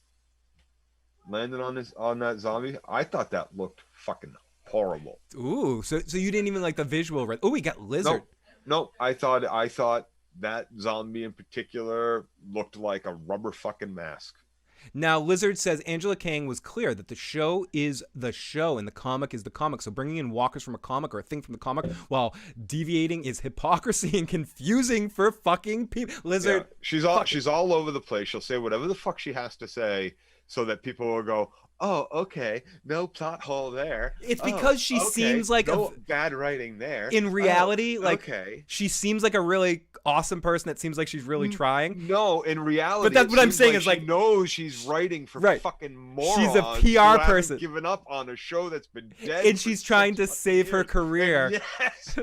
S2: landed on that zombie, I thought that looked fucking horrible.
S1: Ooh, so you didn't even like the visual, right? Oh, we got lizard.
S2: No, I thought that zombie in particular looked like a rubber fucking mask.
S1: Now, Lizard says Angela Kang was clear that the show is the show and the comic is the comic. So bringing in walkers from a comic or a thing from the comic while deviating is hypocrisy and confusing for fucking people. Lizard,
S2: yeah, she's all over the place. She'll say whatever the fuck she has to say, so that people will go, oh, okay, no plot hole there.
S1: It's because she seems like
S2: no bad writing there.
S1: In reality, she seems like a really awesome person that seems like she's really trying.
S2: No, in reality,
S1: but that's what I'm saying is like,
S2: she knows she's writing for fucking morons.
S1: She's a PR person,
S2: given up on a show that's been dead,
S1: and she's trying to save her career.
S2: And yes.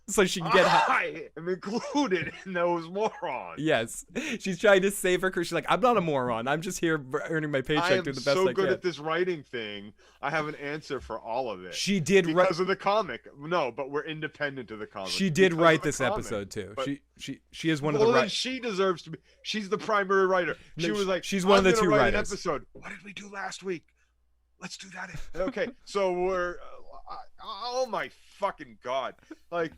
S1: So she can get.
S2: I am included in those morons.
S1: Yes, she's trying to save her career. She's like, I'm not a moron. I'm just here earning my paycheck, doing the best I can.
S2: I am so good at this writing thing. I have an answer for all of it.
S1: She did
S2: because of the comic. No, but we're independent of the comic.
S1: She did write this episode too. She is one of the writers.
S2: She deserves to be. She's the primary writer. She was like,
S1: she's one of the two writers.
S2: An episode. What did we do last week? Let's do that. Okay, so we're. Oh my fucking god! Like,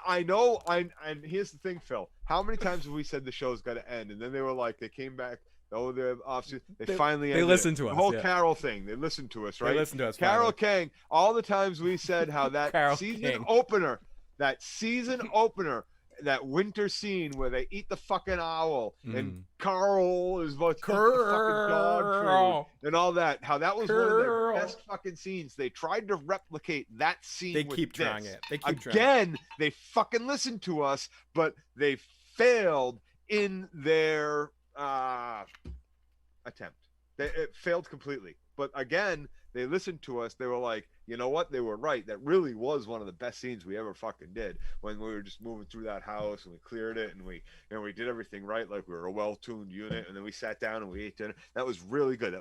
S2: I know. And here's the thing, Phil. How many times have we said the show's got to end, and then they were like, they came back. Oh, they're off. They finally.
S1: They listened to us.
S2: The whole Carol thing. They listened to us, right?
S1: They listened to us.
S2: Carol Kang. All the times we said how that season opener, that winter scene where they eat the fucking owl and Carl is about to eat the fucking dog food and all that. How that was one of their best fucking scenes. They tried to replicate that scene.
S1: They keep trying it. They keep trying.
S2: Again, they fucking listened to us, but they failed in their attempt. It failed completely. But again, they listened to us. They were like, you know what? They were right. That really was one of the best scenes we ever fucking did, when we were just moving through that house and we cleared it and we did everything right, like we were a well-tuned unit, and then we sat down and we ate dinner. That was really good.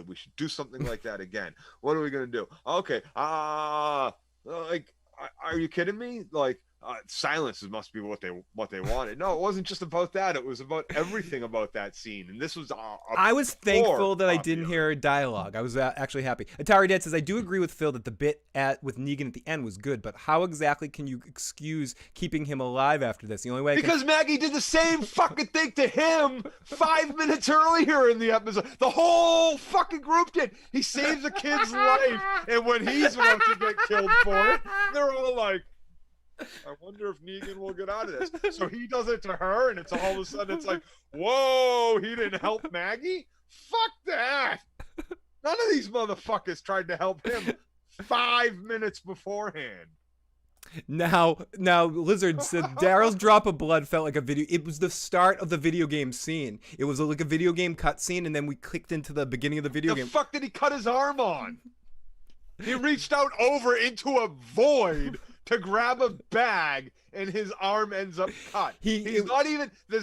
S2: We should do something like that again. What are we gonna do? Okay, like, are you kidding me? Like, silence must be what they wanted. No, it wasn't just about that. It was about everything about that scene. And this was
S1: I was thankful that I didn't
S2: copy
S1: hear dialogue. I was actually happy. Atari Dad says, I do agree with Phil that the bit with Negan at the end was good, but how exactly can you excuse keeping him alive after this? The only way
S2: Because Maggie did the same fucking thing to him 5 minutes earlier in the episode. The whole fucking group did. He saves a kid's life, and when he's about to get killed for it, they're all like, I wonder if Negan will get out of this. So he does it to her, and it's all of a sudden it's like, whoa, he didn't help Maggie? Fuck that. None of these motherfuckers tried to help him 5 minutes beforehand.
S1: Now Lizard said Daryl's drop of blood felt like a video. It was the start of the video game scene. It was like a video game cutscene, and then we clicked into the beginning of the video game.
S2: The fuck did he cut his arm on? He reached out over into a void to grab a bag, and his arm ends up cut. There's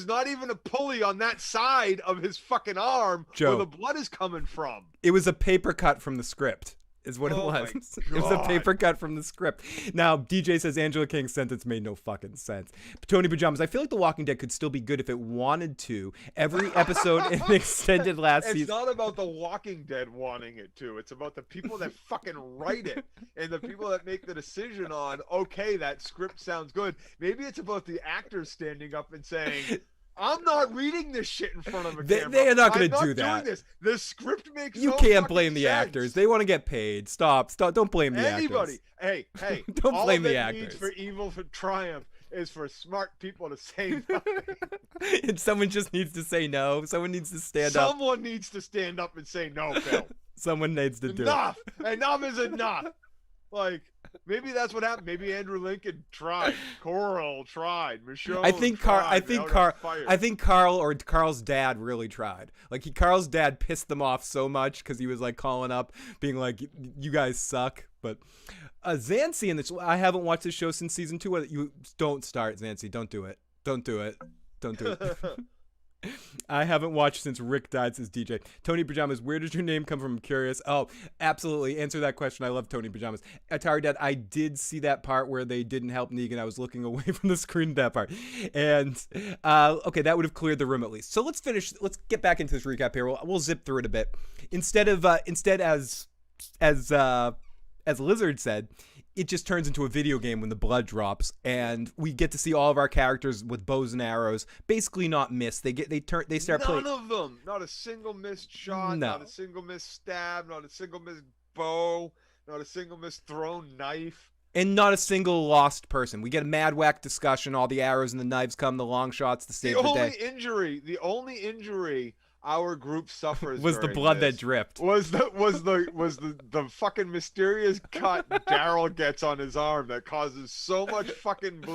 S2: not even a pulley on that side of his fucking arm where the blood is coming from.
S1: It was a paper cut from the script. Is what it was. It was a paper cut from the script. Now, DJ says Angela King's sentence made no fucking sense. Tony Pajamas, I feel like The Walking Dead could still be good if it wanted to. Every episode in extended last season.
S2: It's not about The Walking Dead wanting it to. It's about the people that fucking write it and the people that make the decision on, okay, that script sounds good. Maybe it's about the actors standing up and saying, I'm not reading this shit in front of a camera.
S1: They are not going to do that.
S2: I'm not doing this. The script makes
S1: You
S2: no
S1: can't blame the
S2: sense.
S1: actors. They want to get paid. Stop. Don't blame the
S2: Anybody.
S1: actors.
S2: Hey.
S1: Don't blame the
S2: All that needs
S1: actors.
S2: for evil to triumph is for smart people to say nothing.
S1: And someone just needs to say no. Someone needs to stand up.
S2: Someone needs to stand up and say no, Phil.
S1: Someone needs to do it.
S2: Enough. Enough is enough. Like, maybe that's what happened. Maybe Andrew Lincoln tried. Coral tried. Michonne
S1: I think Carl or Carl's dad really tried. Like Carl's dad pissed them off so much because he was like calling up, being like, "You guys suck." But Zancy in this, I haven't watched this show since season 2. You don't start, Zancy. Don't do it. Don't do it. Don't do it. I haven't watched since Rick died, says DJ. Tony Pajamas, where does your name come from? I'm curious. Oh, absolutely. Answer that question. I love Tony Pajamas. Atari Dad, I did see that part where they didn't help Negan. I was looking away from the screen at that part. And, okay, that would have cleared the room at least. So let's finish. Let's get back into this recap here. We'll zip through it a bit. Instead as Lizard said, it just turns into a video game when the blood drops, and we get to see all of our characters with bows and arrows basically not miss. They start playing.
S2: None of them. Not a single missed shot.
S1: No.
S2: Not a single missed stab. Not a single missed bow. Not a single missed thrown knife.
S1: And not a single lost person. We get a mad whack discussion. All the arrows and the knives come. The long shots to save the day.
S2: The only injury our group suffers
S1: was the blood that dripped.
S2: Was the fucking mysterious cut Daryl gets on his arm that causes so much fucking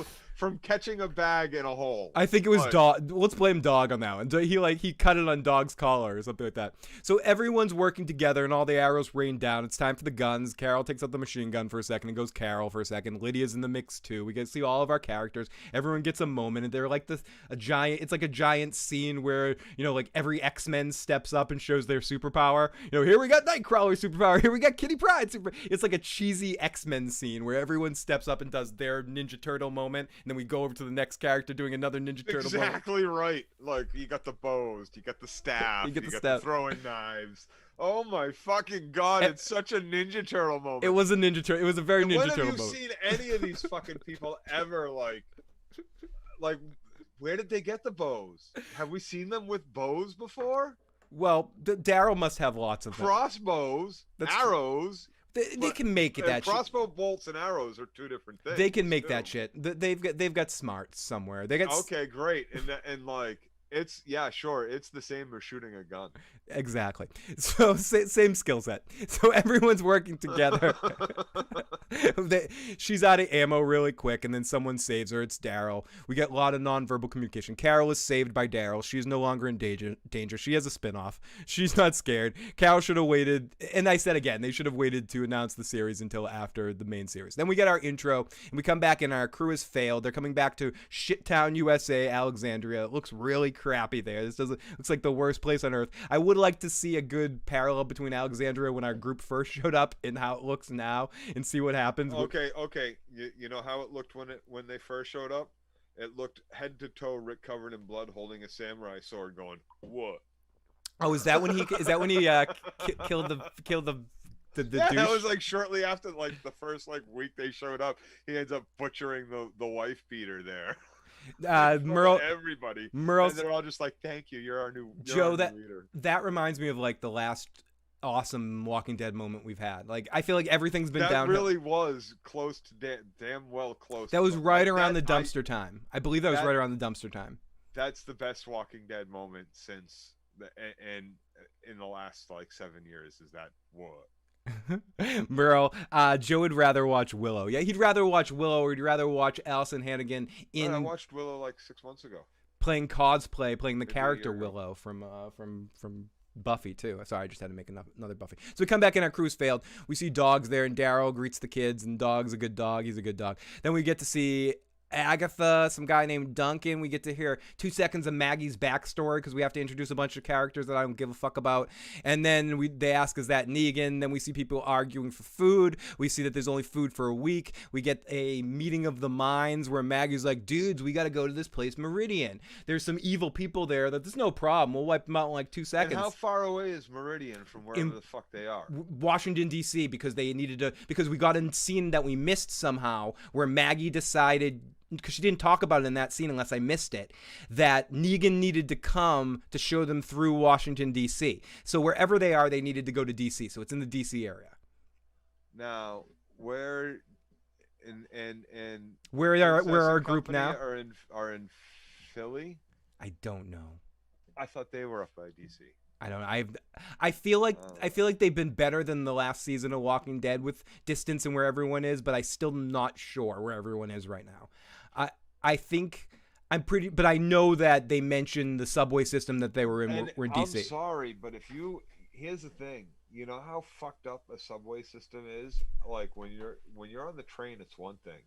S2: from catching a bag in a hole.
S1: I think it was Dog. Let's blame Dog on that one. He cut it on Dog's collar or something like that. So everyone's working together and all the arrows rain down. It's time for the guns. Carol takes out the machine gun for a second and goes Carol for a second. Lydia's in the mix too. We get to see all of our characters. Everyone gets a moment, and they're like it's like a giant scene where, like every X-Men steps up and shows their superpower. Here we got Nightcrawler superpower. Here we got Kitty Pryde super. It's like a cheesy X-Men scene where everyone steps up and does their Ninja Turtle moment, and then we go over to the next character doing another Ninja Turtle moment.
S2: Exactly right. Like, you got the bows, you got the staff, you got the throwing knives. Oh my fucking god, it's such a Ninja Turtle moment.
S1: It was a Ninja Turtle. It was a very Ninja Turtle moment.
S2: When have you seen any of these fucking people ever, like, where did they get the bows? Have we seen them with bows before?
S1: Well, Daryl must have lots of them.
S2: Crossbows, arrows.
S1: They can make it that
S2: crossbow bolts and arrows are two different things.
S1: They can make that shit. They've got smarts somewhere. They got
S2: okay, great, and like it's sure, it's the same as shooting a gun.
S1: Exactly. So same skill set. So everyone's working together. She's out of ammo really quick, and then someone saves her. It's Daryl. We get a lot of nonverbal communication. Carol is saved by Daryl. She's no longer in danger. She has a spinoff. She's not scared. Carol should have waited, and I said again, they should have waited to announce the series until after the main series. Then we get our intro, and we come back, and our crew has failed. They're coming back to Shittown, USA, Alexandria. It looks really crappy there. This doesn't looks like the worst place on earth. I would like to see a good parallel between Alexandria when our group first showed up and how it looks now, and see what happens.
S2: Okay. You know how it looked when they first showed up? It looked head to toe, Rick covered in blood, holding a samurai sword, going, "What?"
S1: Oh, is that when he killed the
S2: Yeah,
S1: douche?
S2: that was like shortly after like the first like week they showed up. He ends up butchering the wife beater there.
S1: Merle,
S2: Everybody.
S1: Merle's,
S2: And they're all just like, "Thank you, you're our new
S1: Joe.
S2: new leader."
S1: That reminds me of like the last awesome Walking Dead moment we've had. Like I feel like everything's been
S2: That
S1: downhill.
S2: really was close to damn well close.
S1: That was
S2: But
S1: right
S2: like,
S1: around
S2: that-
S1: the dumpster time. I believe that was
S2: that-
S1: right around the dumpster time.
S2: That's the best Walking Dead moment since and in the last like 7 years. Is that what?
S1: Merle, Joe would rather watch Willow. Yeah, he'd rather watch Willow, or he'd rather watch Allison Hannigan
S2: I watched Willow like 6 months ago.
S1: playing cosplay, playing the
S2: Maybe a
S1: character
S2: year ago.
S1: Willow from Buffy too. Sorry, I just had to make another Buffy. So we come back in, our cruise failed. We see dogs there, and Daryl greets the kids, and Dog's a good dog. He's a good dog. Then we get to see Agatha, some guy named Duncan. We get to hear 2 seconds of Maggie's backstory because we have to introduce a bunch of characters that I don't give a fuck about. And then they ask, is that Negan? Then we see people arguing for food. We see that there's only food for a week. We get a meeting of the minds where Maggie's like, dudes, we got to go to this place, Meridian. There's some evil people there that there's no problem. We'll wipe them out in like 2 seconds.
S2: And how far away is Meridian from wherever the fuck they are?
S1: Washington, D.C., because they needed to, because we got a scene that we missed somehow where Maggie decided, because she didn't talk about it in that scene unless I missed it, that Negan needed to come to show them through Washington, D.C. So wherever they are, they needed to go to D.C. So it's in the D.C. area.
S2: Now, where
S1: Where our group
S2: Company
S1: now?
S2: are in Philly?
S1: I don't know.
S2: I thought they were up by DC.
S1: I don't know. I feel like they've been better than the last season of Walking Dead with distance and where everyone is, but I still not sure where everyone is right now. I think but I know that they mentioned the subway system that they were in.
S2: And
S1: were in DC.
S2: I'm sorry, but here's the thing. You know how fucked up a subway system is? Like when you're on the train, it's one thing.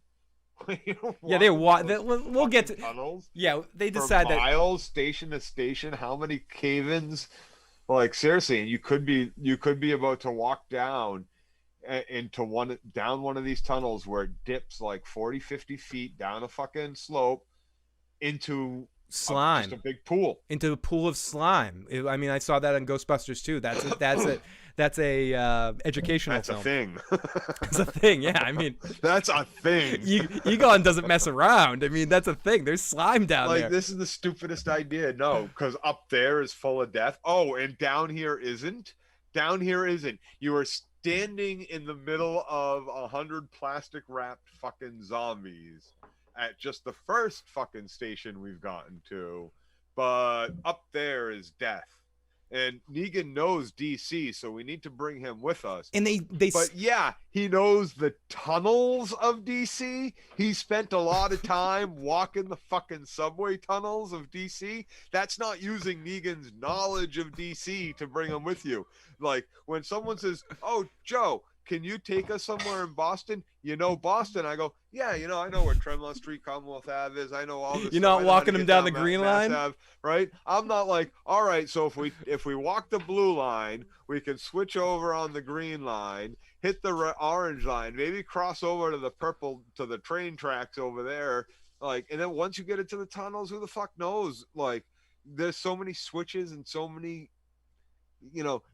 S1: Yeah, we'll get to
S2: tunnels.
S1: Yeah, they
S2: For
S1: decide that
S2: miles, station to station. How many cave-ins? Like seriously, and you could be about to walk down down one of these tunnels where it dips like 40, 50 feet down a fucking slope into
S1: slime,
S2: just a big pool.
S1: into a pool of slime. I mean, I saw that in Ghostbusters too. That's a educational
S2: That's
S1: film.
S2: a thing.
S1: That's a thing. Yeah, I mean,
S2: That's a thing.
S1: Egon doesn't mess around. I mean, that's a thing. There's slime down
S2: Like
S1: there.
S2: this is the stupidest idea. No, because up there is full of death. Oh, and down here isn't. Down here isn't. You are standing in the middle of 100 plastic wrapped fucking zombies at just the first fucking station we've gotten to, but up there is death. And Negan knows DC, so we need to bring him with us.
S1: And
S2: But yeah, he knows the tunnels of DC. He spent a lot of time walking the fucking subway tunnels of DC. That's not using Negan's knowledge of DC to bring him with you. Like when someone says, "Oh, Joe, can you take us somewhere in Boston? You know Boston?" I go, "Yeah, I know where Tremont Street, Commonwealth Ave is. I know all this."
S1: You're not
S2: stuff. I know how
S1: walking
S2: to
S1: them
S2: get
S1: down the
S2: Mass
S1: Green Line?
S2: Ave, right? I'm not like, all right, so if we walk the blue line, we can switch over on the green line, hit the orange line, maybe cross over to the purple, to the train tracks over there. Like, and then once you get into the tunnels, who the fuck knows? Like, there's so many switches and so many,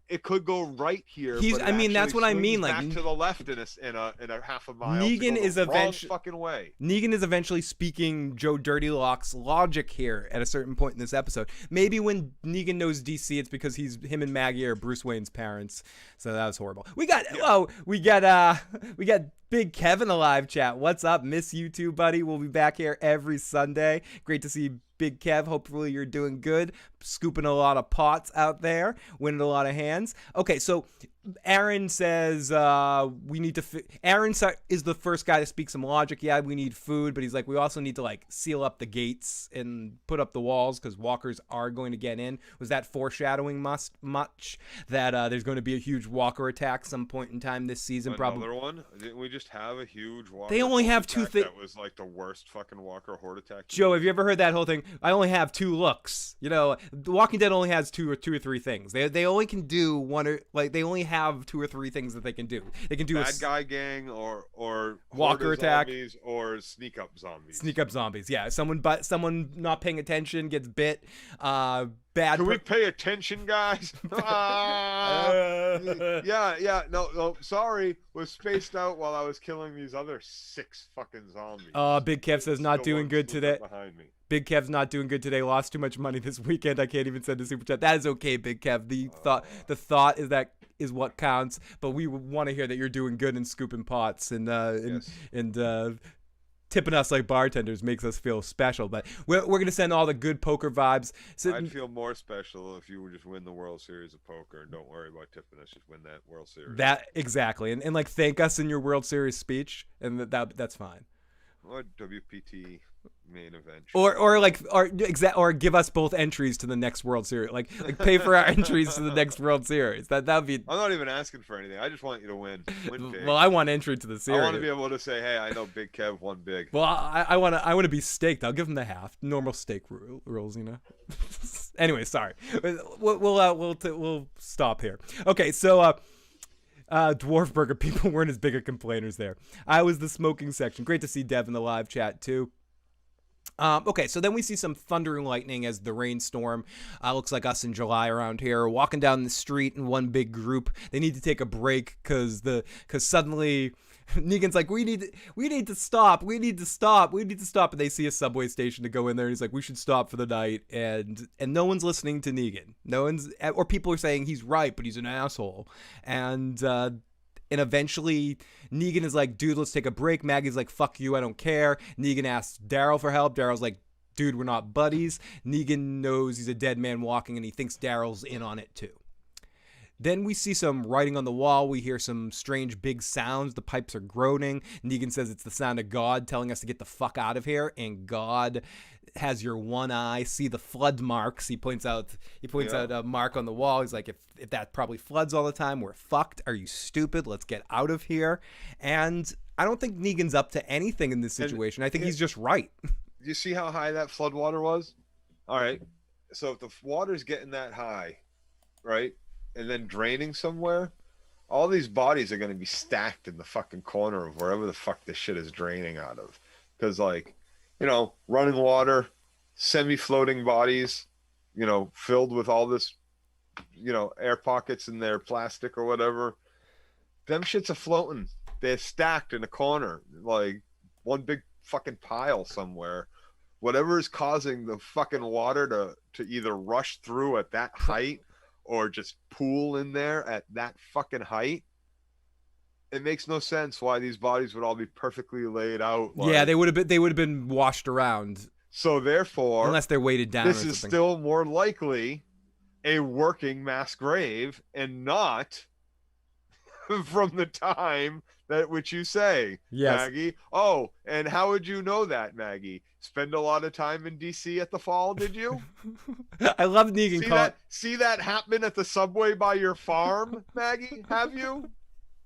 S2: it could go right here.
S1: I mean, that's what I mean. Like,
S2: back to the left in a half a mile.
S1: Negan is
S2: eventually fucking way.
S1: Negan is eventually speaking Joe Dirty Locke's logic here at a certain point in this episode. Maybe when Negan knows DC, it's because him and Maggie are Bruce Wayne's parents. So that was horrible. We got Big Kevin alive, chat. What's up? Miss you too, buddy. We'll be back here every Sunday. Great to see Big Kev. Hopefully you're doing good. Scooping a lot of pots out there. Winning a lot of hands. Okay, so Aaron says we need to. Aaron is the first guy to speak some logic. Yeah, we need food, but he's like, we also need to like seal up the gates and put up the walls because walkers are going to get in. Was that foreshadowing much that there's going to be a huge walker attack some point in time this season? Probably.
S2: Another one? Didn't we just have a huge walker?
S1: They only have
S2: horde
S1: two things.
S2: That was like the worst fucking walker horde attack.
S1: Joe, have you ever heard that whole thing? I only have 2 looks. You know, The Walking Dead only has two or three things. They only can do one or like they only have 2 or 3 things that they can do. They can do
S2: bad guy gang or
S1: walker attack
S2: or sneak up zombies.
S1: Sneak up zombies. Yeah, someone not paying attention gets bit. Bad.
S2: Can we pay attention, guys? Yeah. No. Sorry, was spaced out while I was killing these other 6 fucking zombies.
S1: Big Kev says not doing good today.
S2: Behind me.
S1: Big Kev's not doing good today. Lost too much money this weekend. I can't even send a super chat. That is okay, Big Kev. The thought is what counts. But we want to hear that you're doing good and scooping pots and tipping us like bartenders makes us feel special. But we're gonna send all the good poker vibes.
S2: I'd feel more special if you would just win the World Series of Poker and don't worry about tipping us. Just win that World Series.
S1: That exactly, and like thank us in your World Series speech, and that's fine.
S2: Or WPT main event.
S1: Or give us both entries to the next World Series. Like pay for our entries to the next World Series. That'd be.
S2: I'm not even asking for anything. I just want you to win. Win big.
S1: Well, I want entry to the series.
S2: I want to be able to say, hey, I know Big Kev won big.
S1: Well, I want to be staked. I'll give him the half. Normal stake rules, you know. Anyway, sorry. We'll stop here. Okay, so. Dwarf Burger, people weren't as big of complainers there. I was the smoking section. Great to see Dev in the live chat too. Okay, so then we see some thunder and lightning as the rainstorm looks like us in July around here, walking down the street in one big group. They need to take a break because suddenly Negan's like, we need to stop, and they see a subway station to go in there, and he's like, we should stop for the night, and no one's listening to Negan. Or people are saying he's right, but he's an asshole, and eventually Negan is like, dude, let's take a break. Maggie's like, fuck you, I don't care. Negan asks Daryl for help. Daryl's like, dude, we're not buddies. Negan knows he's a dead man walking, and he thinks Daryl's in on it too. Then we see some writing on the wall. We hear some strange big sounds. The pipes are groaning. Negan says it's the sound of God telling us to get the fuck out of here. And God has your one eye. See the flood marks. He points out a mark on the wall. He's like, if that probably floods all the time, we're fucked. Are you stupid? Let's get out of here. And I don't think Negan's up to anything in this situation. I think he's just right.
S2: You see how high that flood water was? All right. So if the water's getting that high, right? And then draining somewhere, all these bodies are going to be stacked in the fucking corner of wherever the fuck this shit is draining out of. Because, like, you know, running water, semi-floating bodies, you know, filled with all this, you know, air pockets in their plastic or whatever. Them shits are floating. They're stacked in a corner, like one big fucking pile somewhere. Whatever is causing the fucking water to either rush through at that height or just pool in there at that fucking height, it makes no sense why these bodies would all be perfectly laid out. Like,
S1: yeah, they would have been washed around.
S2: So therefore,
S1: unless they're weighted down,
S2: this is still more likely a working mass grave and not from the time that which you say, yes. Maggie. Oh, and how would you know that, Maggie? Spend a lot of time in DC at the fall, did you?
S1: I love Negan.
S2: See that happen at the subway by your farm, Maggie? Have you?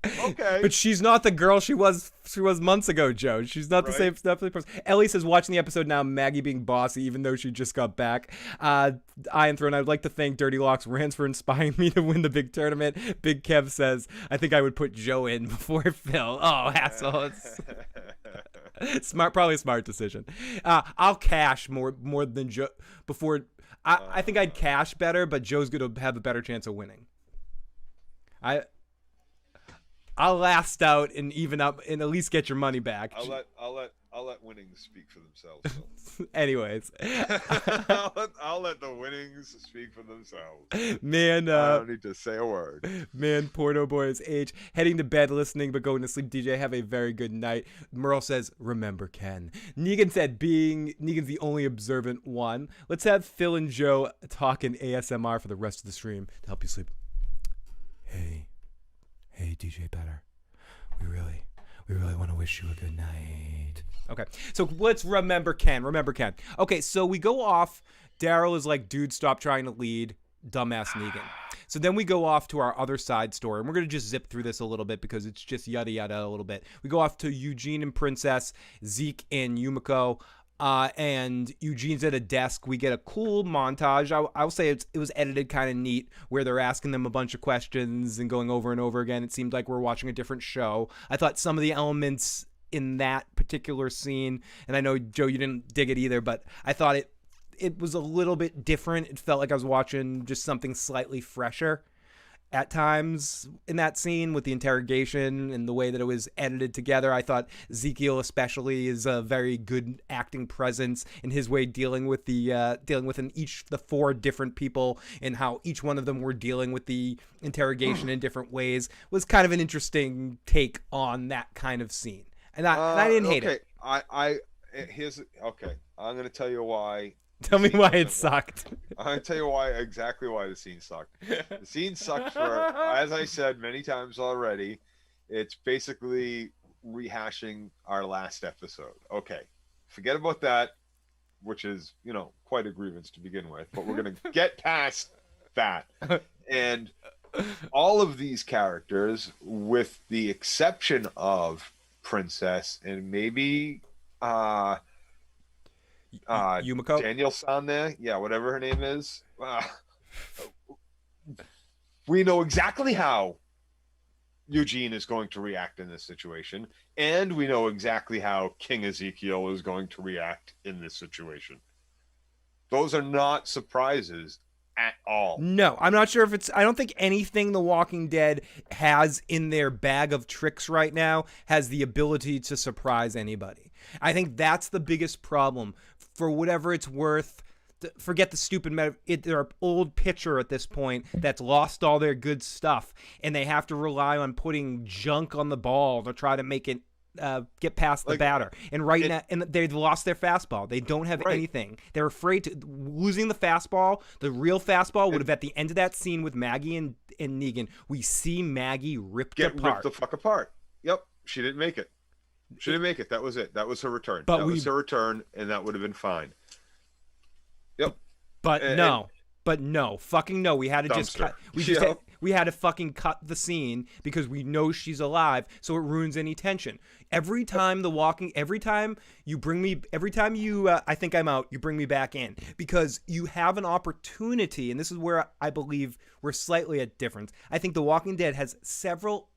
S2: Okay.
S1: But she's not the girl she was months ago, Joe. She's not the same person. Ellie says, watching the episode now, Maggie being bossy, even though she just got back. Iron Throne, I'd like to thank Dirty Locks Rants for inspiring me to win the big tournament. Big Kev says, I think I would put Joe in before Phil. Oh, asshole. Probably a smart decision. I'll cash more than Joe before. I think I'd cash better, but Joe's going to have a better chance of winning. I'll last out and even up and at least get your money back.
S2: I'll let winnings speak for themselves. So.
S1: Anyways,
S2: I'll let the winnings speak for themselves.
S1: Man,
S2: I don't need to say a word.
S1: Man, Porno Boy is H. Heading to bed, listening but going to sleep. DJ, have a very good night. Merle says, remember Ken. Negan said, Negan's the only observant one. Let's have Phil and Joe talk in ASMR for the rest of the stream to help you sleep. Hey. Hey, DJ Better. We really want to wish you a good night. Okay, so let's remember Ken. Okay, so we go off. Daryl is like, dude, stop trying to lead. Dumbass Negan. So then we go off to our other side story, and we're going to just zip through this a little bit because it's just yada yada a little bit. We go off to Eugene and Princess, Zeke and Yumiko, and Eugene's at a desk. We get a cool montage. I'll say it was edited kind of neat, where they're asking them a bunch of questions and going over and over again. It seemed like we're watching a different show. I thought some of the elements in that particular scene, and I know, Joe, you didn't dig it either, but I thought it was a little bit different. It felt like I was watching just something slightly fresher at times in that scene with the interrogation and the way that it was edited together. I thought Ezekiel especially is a very good acting presence in his way dealing with the four different people and how each one of them were dealing with the interrogation in different ways was kind of an interesting take on that kind of scene. And I didn't hate it.
S2: Okay. I'm going to tell you why.
S1: Tell me why it sucked.
S2: I'm going to tell you exactly why the scene sucked. The scene sucked for, as I said many times already, it's basically rehashing our last episode. Okay. Forget about that, which is, quite a grievance to begin with, but we're going to get past that. And all of these characters, with the exception of Princess and maybe
S1: Yumiko?
S2: Daniel-san there, whatever her name is, we know exactly how Eugene is going to react in this situation, and we know exactly how King Ezekiel is going to react in this situation. Those are not surprises at all.
S1: No, I'm not sure if I don't think anything The Walking Dead has in their bag of tricks right now has the ability to surprise anybody. I think that's the biggest problem. For whatever it's worth, forget the stupid they're old pitcher at this point that's lost all their good stuff, and they have to rely on putting junk on the ball to try to make it get past the batter. And now, and they've lost their fastball. They don't have anything. They're afraid to losing the fastball. The real fastball would have at the end of that scene with Maggie and Negan. We see Maggie ripped
S2: the fuck apart. Yep, she didn't make it. She didn't make it. That was it. That was her return. That was her return, and that would have been fine. Yep.
S1: But no, fucking no. We had to just cut. We had to fucking cut the scene because we know she's alive, so it ruins any tension. Every time you I think I'm out, you bring me back in because you have an opportunity, and this is where I believe we're slightly at difference. I think The Walking Dead has several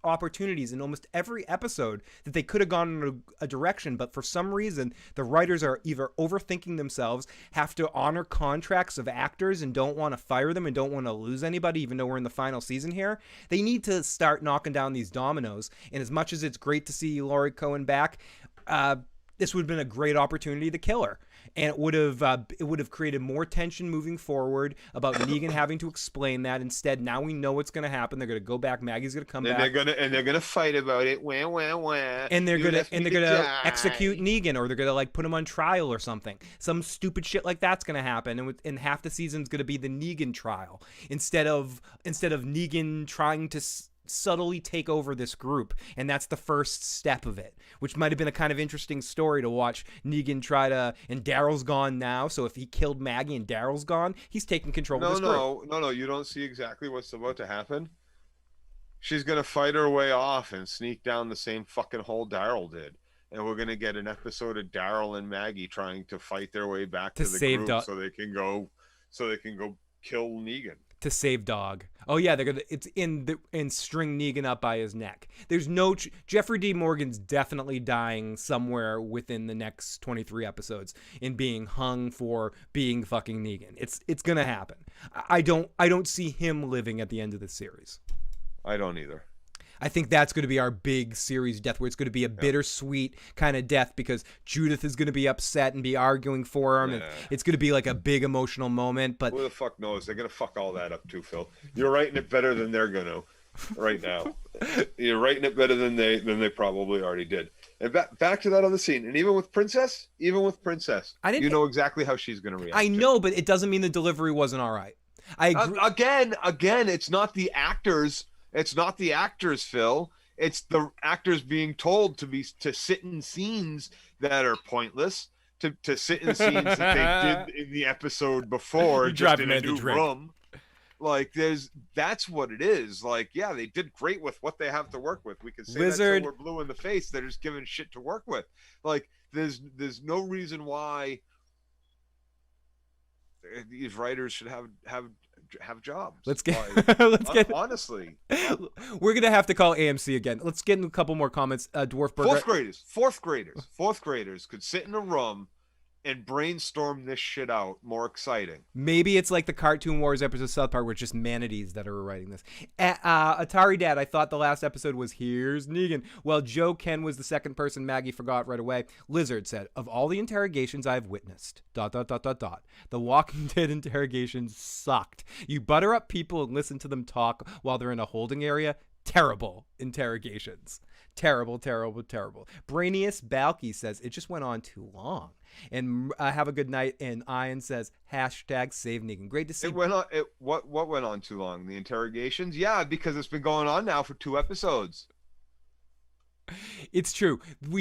S1: opportunities in almost every episode that they could have gone in a direction, but for some reason the writers are either overthinking themselves, have to honor contracts of actors and don't want to fire them and don't want to lose anybody even though we're in the final season here. They need to start knocking down these dominoes, and as much as it's great to see Laurie Cohen back, this would have been a great opportunity to kill her, and it would have created more tension moving forward about Negan having to explain that. Instead, now we know what's going to happen. They're going to go back. Maggie's going to come back,
S2: they're gonna fight about it. Wah, wah, wah.
S1: And they're gonna execute Negan, or they're gonna like put him on trial or something. Some stupid shit like that's gonna happen, and half the season's gonna be the Negan trial instead of Negan trying to subtly take over this group, and that's the first step of it, which might have been a kind of interesting story to watch Negan try to. And Daryl's gone now, so if he killed Maggie and Daryl's gone, he's taking control of this group.
S2: No, you don't see exactly what's about to happen. She's gonna fight her way off and sneak down the same fucking hole Daryl did, and we're gonna get an episode of Daryl and Maggie trying to fight their way back to the group so they can go kill Negan.
S1: To save Dog. Oh yeah, they're gonna string Negan up by his neck. There's no Jeffrey D. Morgan's definitely dying somewhere within the next 23 episodes in being hung for being fucking Negan. It's gonna happen. I don't see him living at the end of the series.
S2: I don't either.
S1: I think that's going to be our big series death, where it's going to be a bittersweet kind of death because Judith is going to be upset and be arguing for him. Yeah. And it's going to be like a big emotional moment. But
S2: who the fuck knows? They're going to fuck all that up too, Phil. You're writing it better than they're going to right now. You're writing it better than they probably already did. And back to that other scene. And even with Princess, you know exactly how she's going to react.
S1: I know, but it doesn't mean the delivery wasn't all right. I agree.
S2: Again, it's not the actors. It's not the actors, Phil. It's the actors being told to sit in scenes that are pointless, to sit in scenes that they did in the episode before, just in a new room. Like that's what it is. Like, yeah, they did great with what they have to work with. We can say that till we're blue in the face. They're just given shit to work with. Like, there's no reason why these writers should have jobs.
S1: Let's get
S2: honestly.
S1: We're gonna have to call AMC again. Let's get in a couple more comments. Dwarf Burger.
S2: Fourth graders could sit in a room and brainstorm this shit out. More exciting.
S1: Maybe it's like the Cartoon Wars episode of South Park where it's just manatees that are writing this. Atari Dad, I thought the last episode was Here's Negan. Well, Joe Ken was the second person Maggie forgot right away. Lizard said, of all the interrogations I've witnessed, ... The Walking Dead interrogations sucked. You butter up people and listen to them talk while they're in a holding area. Terrible interrogations. Terrible. Brainius Balky says, it just went on too long. And have a good night. And Ian says, #save Negan. Great to see.
S2: What went on too long? The interrogations? Yeah, because it's been going on now for 2 episodes.
S1: It's true.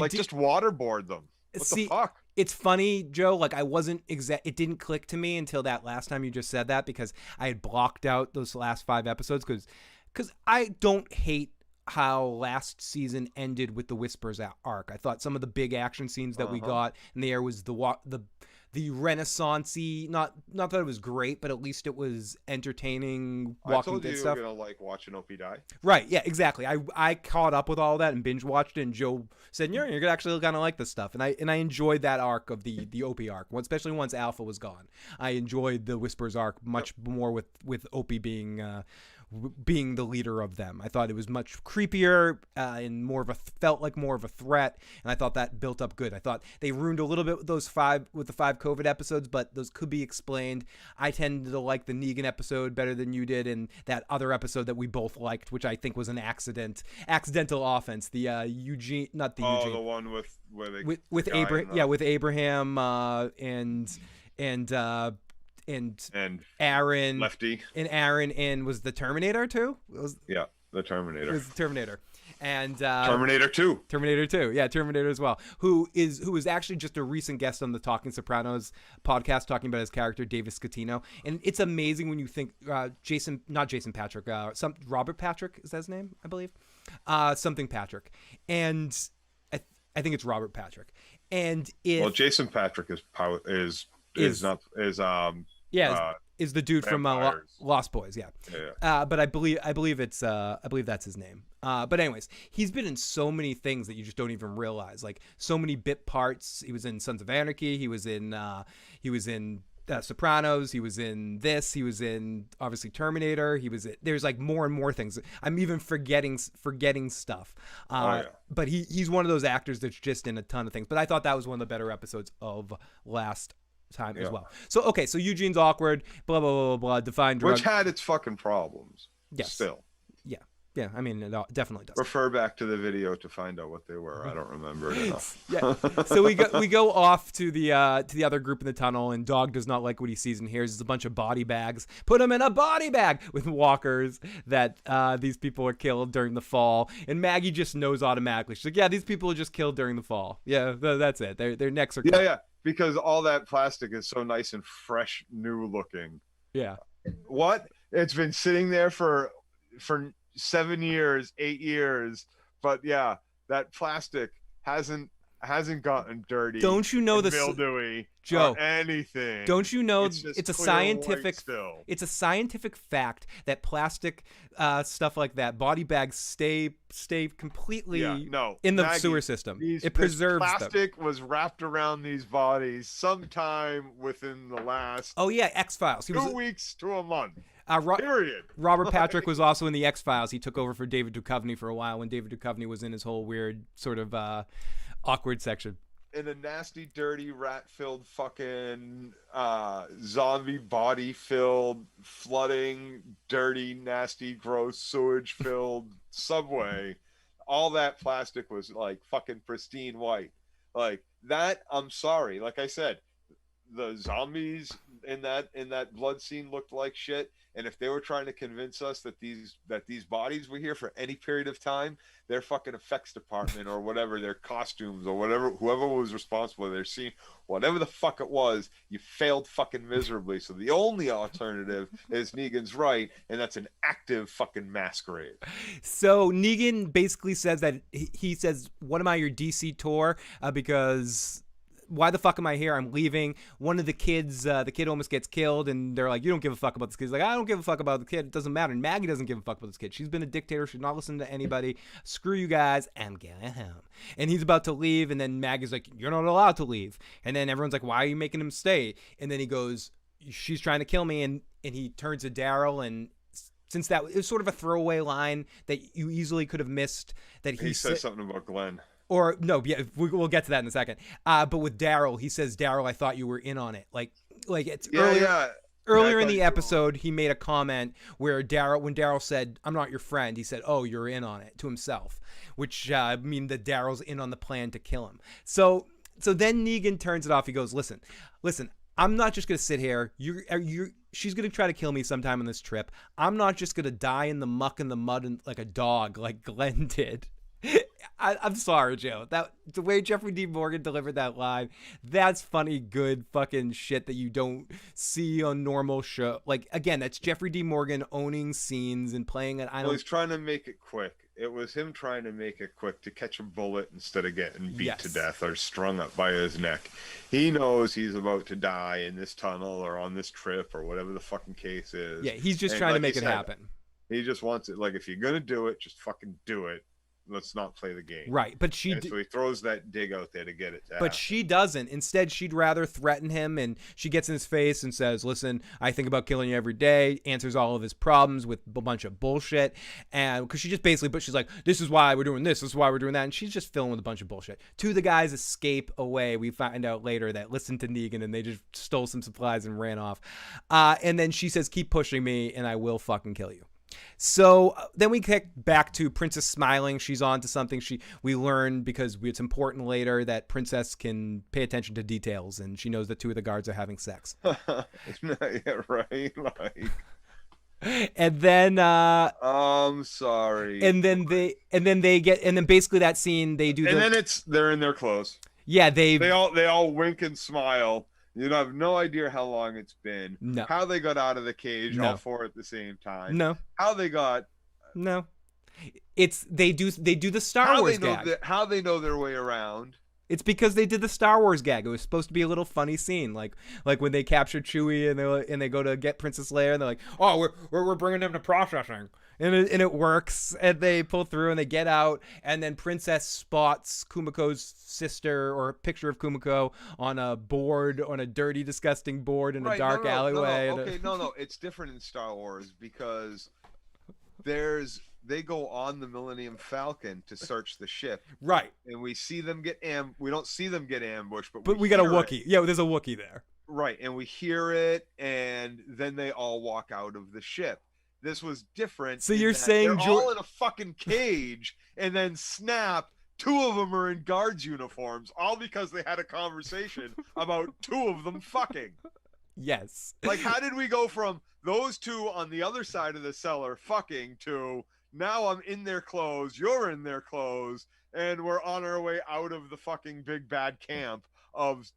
S2: Just waterboard them. What the fuck?
S1: It's funny, Joe. Like, I wasn't it didn't click to me until that last time you just said that, because I had blocked out those last 5 episodes because I don't hate how last season ended with the Whispers arc. I thought some of the big action scenes that we got in the air was the Renaissance-y, not that it was great, but at least it was entertaining.
S2: I told you were gonna like watching Opie die.
S1: Right, yeah, exactly. I caught up with all that and binge watched it, and Joe said, you're gonna actually kind of like this stuff, and I enjoyed that arc of the Opie arc, especially once Alpha was gone. I enjoyed the Whispers arc much more with Opie being the leader of them. I thought it was much creepier and felt like more of a threat, and I thought that built up good. I thought they ruined a little bit with the 5 COVID episodes, but those could be explained. I tend to like the Negan episode better than you did, and that other episode that we both liked, which I think was an accidental offense. The Eugene, not the Eugene.
S2: Oh, the one with
S1: Abraham and Aaron,
S2: Lefty,
S1: and Aaron, and was the Terminator too?
S2: The Terminator.
S1: It was the Terminator, and
S2: Terminator 2.
S1: Terminator 2, yeah, Terminator as well. Who is actually just a recent guest on the Talking Sopranos podcast, talking about his character David Scatino, and it's amazing when you think not Jason Patrick, Robert Patrick, is that his name? I believe, something Patrick, and I think it's Robert Patrick, and
S2: Jason Patrick is the dude from Lost Boys, yeah. But I believe that's his name.
S1: But anyways, he's been in so many things that you just don't even realize, like so many bit parts. He was in Sons of Anarchy. He was in Sopranos. He was in this. He was in obviously Terminator. There's like more and more things. I'm even forgetting stuff. But he's one of those actors that's just in a ton of things. But I thought that was one of the better episodes of last time as well. So Eugene's awkward, blah blah blah blah blah. Defined drug,
S2: which had its fucking problems.
S1: Yes.
S2: Still.
S1: Yeah. I mean, it definitely does.
S2: Refer back to the video to find out what they were. I don't remember it enough.
S1: Yeah. So we go off to the other group in the tunnel, and Dog does not like what he sees and hears. There's a bunch of body bags. Put them in a body bag with walkers that these people are killed during the fall. And Maggie just knows automatically. She's like, yeah, these people are just killed during the fall. Yeah, that's it. Their necks are cut.
S2: Yeah. Because all that plastic is so nice and fresh, new looking.
S1: Yeah.
S2: What? It's been sitting there for 7 years, 8 years, but yeah, that plastic hasn't gotten dirty.
S1: Don't you know
S2: mildewy,
S1: Joe,
S2: or anything?
S1: Don't you know it's a scientific fact that plastic stuff like that, body bags stay completely in the sewer system. It preserves them.
S2: Plastic was wrapped around these bodies sometime within the last
S1: X-Files.
S2: 2 weeks to a month. Period.
S1: Robert Patrick was also in the X-Files. He took over for David Duchovny for a while when David Duchovny was in his whole weird sort of awkward section.
S2: In a nasty, dirty, rat-filled fucking zombie body-filled, flooding, dirty, nasty, gross, sewage-filled subway, all that plastic was like fucking pristine white. Like that, I'm sorry. Like I said, the zombies in that blood scene looked like shit. And if they were trying to convince us that these bodies were here for any period of time, their fucking effects department or whatever, their costumes or whatever, whoever was responsible, their scene, whatever the fuck it was, you failed fucking miserably. So the only alternative is Negan's right, and that's an active fucking masquerade.
S1: So Negan basically says that he says, "What am I, your DC tour? Because why the fuck am I here? I'm leaving." One of the kids, the kid almost gets killed, and they're like, "You don't give a fuck about this kid." He's like, "I don't give a fuck about the kid. It doesn't matter." And Maggie doesn't give a fuck about this kid. She's been a dictator. She's not listening to anybody. Screw you guys. I'm going home. And he's about to leave, and then Maggie's like, "You're not allowed to leave." And then everyone's like, "Why are you making him stay?" And then he goes, "She's trying to kill me." And he turns to Daryl, and since that it was sort of a throwaway line that you easily could have missed, that
S2: he says something about Glenn.
S1: Or no, yeah, we'll get to that in a second. But with Daryl, he says, "Daryl, I thought you were in on it." Like it's earlier in the episode, he made a comment where when Daryl said, "I'm not your friend," he said, "Oh, you're in on it," to himself, which mean that Daryl's in on the plan to kill him. So then Negan turns it off. He goes, listen, I'm not just gonna sit here. She's gonna try to kill me sometime on this trip. I'm not just gonna die in the muck and the mud like a dog, like Glenn did. I'm sorry, Joe. The way Jeffrey D. Morgan delivered that line, that's funny, good fucking shit that you don't see on normal show. Like, again, that's Jeffrey D. Morgan owning scenes and playing it.
S2: Well, he's trying to make it quick. It was him trying to make it quick to catch a bullet instead of getting beat to death or strung up by his neck. He knows he's about to die in this tunnel or on this trip or whatever the fucking case is.
S1: Yeah, he's just trying to make it happen.
S2: He just wants it. Like, if you're gonna do it, just fucking do it. Let's not play the game.
S1: Right, but
S2: so he throws that dig out there to get it to happen.
S1: But she doesn't. Instead, she'd rather threaten him, and she gets in his face and says, "Listen, I think about killing you every day," answers all of his problems with a bunch of bullshit, and because she just basically, but she's like, "This is why we're doing this is why we're doing that," and she's just filling with a bunch of bullshit. Two of the guys escape away. We find out later that listened to Negan, and they just stole some supplies and ran off. And then she says, "Keep pushing me, and I will fucking kill you." So then we kick back to Princess smiling. She's on to something. We learn, because it's important later, that Princess can pay attention to details, and she knows that two of the guards are having sex.
S2: Yeah, right. Like,
S1: and then
S2: I'm sorry.
S1: And then basically that scene they do.
S2: And then they're in their clothes.
S1: Yeah, they
S2: all wink and smile. You have no idea how long it's been.
S1: No.
S2: How they got out of the cage, all four at the same time.
S1: No.
S2: How they got.
S1: No. They do the Star Wars gag.
S2: How they know their way around.
S1: It's because they did the Star Wars gag. It was supposed to be a little funny scene, like when they capture Chewie and they go to get Princess Leia, and they're like, "Oh, we're bringing them to processing," and it works, and they pull through and they get out, and then Princess spots Kumiko's sister, or a picture of Kumiko, on a board, on a dirty, disgusting board in a dark alleyway.
S2: No, it's different in Star Wars because they go on the Millennium Falcon to search the ship.
S1: Right.
S2: And we see them we don't see them get ambushed,
S1: but we got a Wookiee. Yeah, there's a Wookiee there.
S2: Right, and we hear it, and then they all walk out of the ship. This was different.
S1: So you're saying
S2: they're all in a fucking cage, and then snap, two of them are in guards uniforms, all because they had a conversation about two of them fucking.
S1: Yes.
S2: Like, how did we go from those two on the other side of the cellar fucking to now I'm in their clothes, you're in their clothes, and we're on our way out of the fucking big bad camp of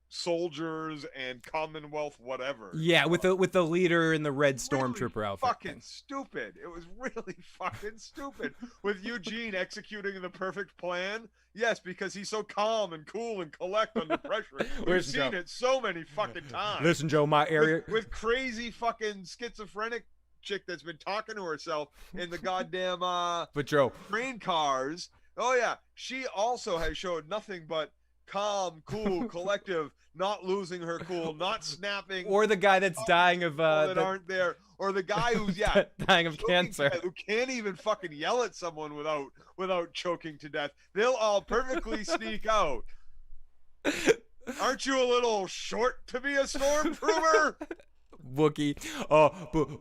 S2: soldiers and Commonwealth whatever.
S1: Yeah, with the leader in the red stormtrooper
S2: really
S1: outfit.
S2: Fucking stupid. It was really fucking stupid. With Eugene executing the perfect plan. Yes, because he's so calm and cool and collect under pressure. We've seen it so many fucking times.
S1: Listen, Joe, my area
S2: with crazy fucking schizophrenic chick that's been talking to herself in the goddamn
S1: but Joe,
S2: train cars. Oh yeah, she also has showed nothing but calm, cool, collective, not losing her cool, not snapping.
S1: Or the guy that's dying of
S2: that aren't there, or the guy who's
S1: dying of cancer,
S2: who can't even fucking yell at someone without choking to death. They'll all perfectly sneak out. Aren't you a little short to be a stormtrooper?
S1: Wookie. Oh,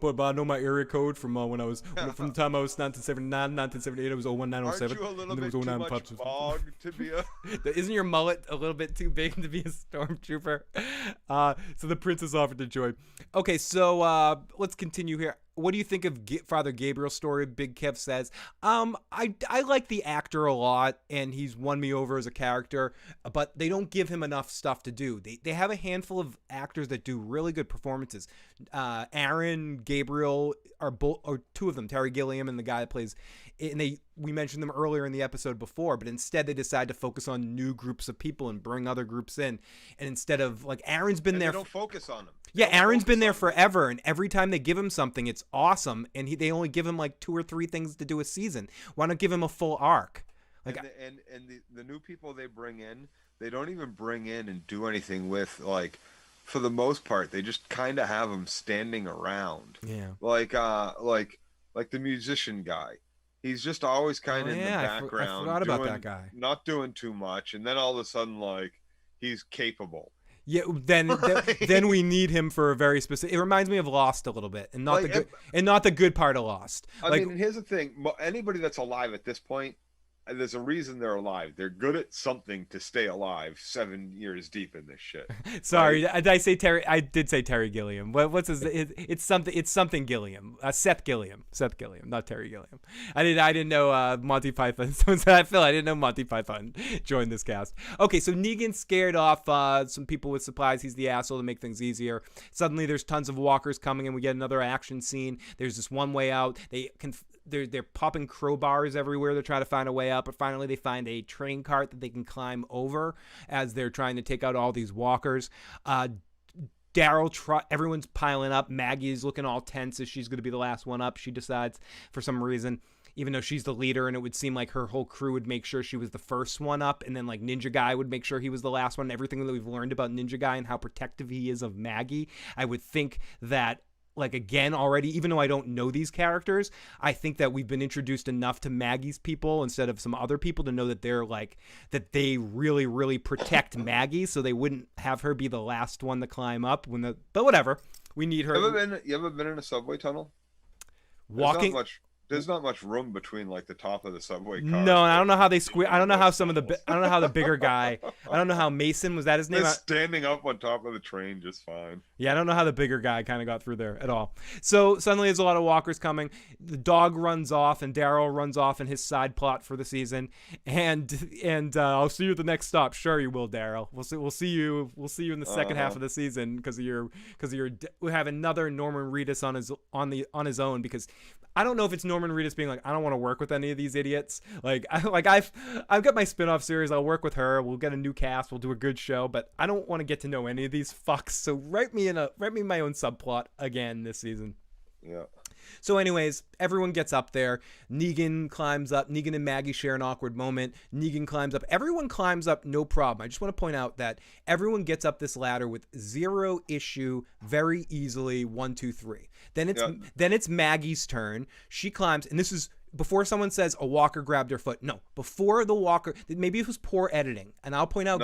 S1: but I know my area code from when I was from the time I was 1979, 1978. It was 01907.
S2: Aren't you a little
S1: and then
S2: bit
S1: it was
S2: too
S1: 095.
S2: much fog to be a?
S1: Isn't your mullet a little bit too big to be a stormtrooper? So the princess offered to join. Okay, so let's continue here. What do you think of Father Gabriel's story? Big Kev says, I like the actor a lot, and he's won me over as a character, but they don't give him enough stuff to do. They have a handful of actors that do really good performances. Aaron, Gabriel are both, or two of them, Terry Gilliam and the guy that plays, and we mentioned them earlier in the episode before, but instead they decide to focus on new groups of people and bring other groups in, and instead of, like, Aaron's been there.
S2: They don't focus on them.
S1: Yeah, Aaron's been there forever, and every time they give him something, it's awesome, and they only give him like 2 or 3 things to do a season. Why not give him a full arc? Like,
S2: and the new people they bring in, they don't even bring in and do anything with, like, for the most part, they just kind of have them standing around.
S1: Yeah.
S2: Like the musician guy. He's just always kind of in the background.
S1: I forgot about that guy.
S2: Not doing too much, and then all of a sudden, like, he's capable.
S1: Yeah, then we need him for a very specific. It reminds me of Lost a little bit, and not the good part of Lost.
S2: I mean, and here's the thing: anybody that's alive at this point, there's a reason they're alive. They're good at something to stay alive 7 years deep in this shit.
S1: Sorry, right? Did I say Terry? I did say Terry Gilliam. What's his? It's something Gilliam. Seth Gilliam, not Terry Gilliam. I didn't know Monty Python. Someone said, Phil, I didn't know Monty Python joined this cast. Okay, so Negan scared off some people with supplies. He's the asshole to make things easier. Suddenly, there's tons of walkers coming, and we get another action scene. There's this one way out. They're popping crowbars everywhere. They're trying to find a way out, but finally they find a train cart that they can climb over as they're trying to take out all these walkers. Daryl, everyone's piling up. Maggie's looking all tense as she's going to be the last one up. She decides for some reason, even though she's the leader, and it would seem like her whole crew would make sure she was the first one up, and then like Ninja Guy would make sure he was the last one. Everything that we've learned about Ninja Guy and how protective he is of Maggie, I would think that, like, again, already, even though I don't know these characters, I think that we've been introduced enough to Maggie's people instead of some other people to know that they're like, that they really, really protect Maggie, so they wouldn't have her be the last one to climb up but whatever. We need her.
S2: You ever been in a subway tunnel?
S1: Walking.
S2: There's not much room between, like, the top of the subway car.
S1: No, I don't know how they squeeze. I don't know how I don't know how the bigger guy. I don't know how Mason, was that his name?
S2: They're standing up on top of the train just fine.
S1: Yeah, I don't know how the bigger guy kind of got through there at all. So suddenly there's a lot of walkers coming. The dog runs off, and Daryl runs off in his side plot for the season. And I'll see you at the next stop. Sure, you will, Daryl. We'll see you in the second half of the season because we have another Norman Reedus on his own, because I don't know if it's Norman Reedus being like, I don't want to work with any of these idiots. I've got my spin-off series. I'll work with her. We'll get a new cast. We'll do a good show, but I don't want to get to know any of these fucks. So write me my own subplot again this season.
S2: Yeah.
S1: So anyways, everyone gets up there. Negan climbs up. Negan and Maggie share an awkward moment. Negan climbs up. Everyone climbs up, no problem. I just want to point out that everyone gets up this ladder with 0 issue very easily. 1, 2, 3. Then it's Maggie's turn. She climbs, and this is before someone says a walker grabbed her foot. No, before the walker. Maybe it was poor editing, and I'll point out.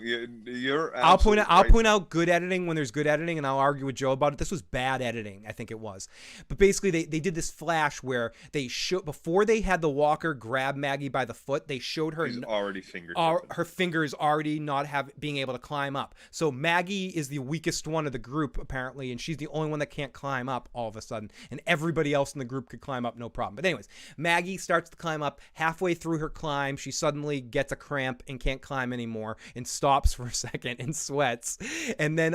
S2: You're.
S1: I'll point out good editing when there's good editing, and I'll argue with Joe about it. This was bad editing, I think it was. But basically, they did this flash where they showed before they had the walker grab Maggie by the foot. They showed her
S2: already fingered.
S1: Her fingers already not being able to climb up. So Maggie is the weakest one of the group apparently, and she's the only one that can't climb up all of a sudden, and everybody else in the group could climb up no problem. But anyways. Maggie starts to climb up. Halfway through her climb, she suddenly gets a cramp and can't climb anymore and stops for a second and sweats. And then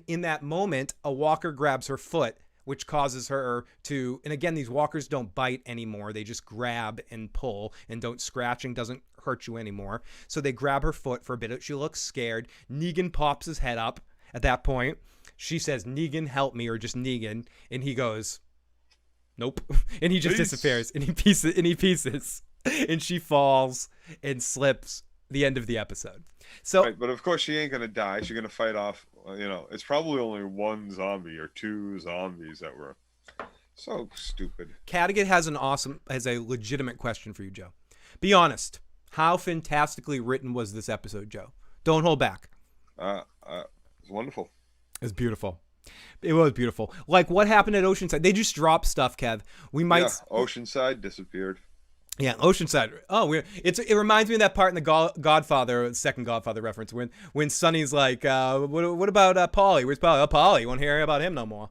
S1: in that moment, a walker grabs her foot, which causes her to, and again, these walkers don't bite anymore. They just grab and pull, and scratching doesn't hurt you anymore. So they grab her foot for a bit. She looks scared. Negan pops his head up at that point. She says, "Negan, help me," or just Negan. And he goes, "Nope." And he just disappears, and he pieces, and she falls and slips. The end of the episode. So,
S2: right, but of course she ain't gonna die. She's gonna fight off. It's probably only 1 zombie or 2 zombies that were so stupid.
S1: Cadigan has a legitimate question for you, Joe. Be honest. How fantastically written was this episode, Joe? Don't hold back.
S2: It's wonderful.
S1: It's beautiful. It was beautiful. Like what happened at Oceanside? They just dropped stuff, Kev. We might.
S2: Yeah, Oceanside disappeared.
S1: Yeah, Oceanside. Oh, it reminds me of that part in the Godfather, second Godfather reference, when Sonny's like, what about Paulie? Where's Paulie? Oh, Paulie. You won't hear about him no more.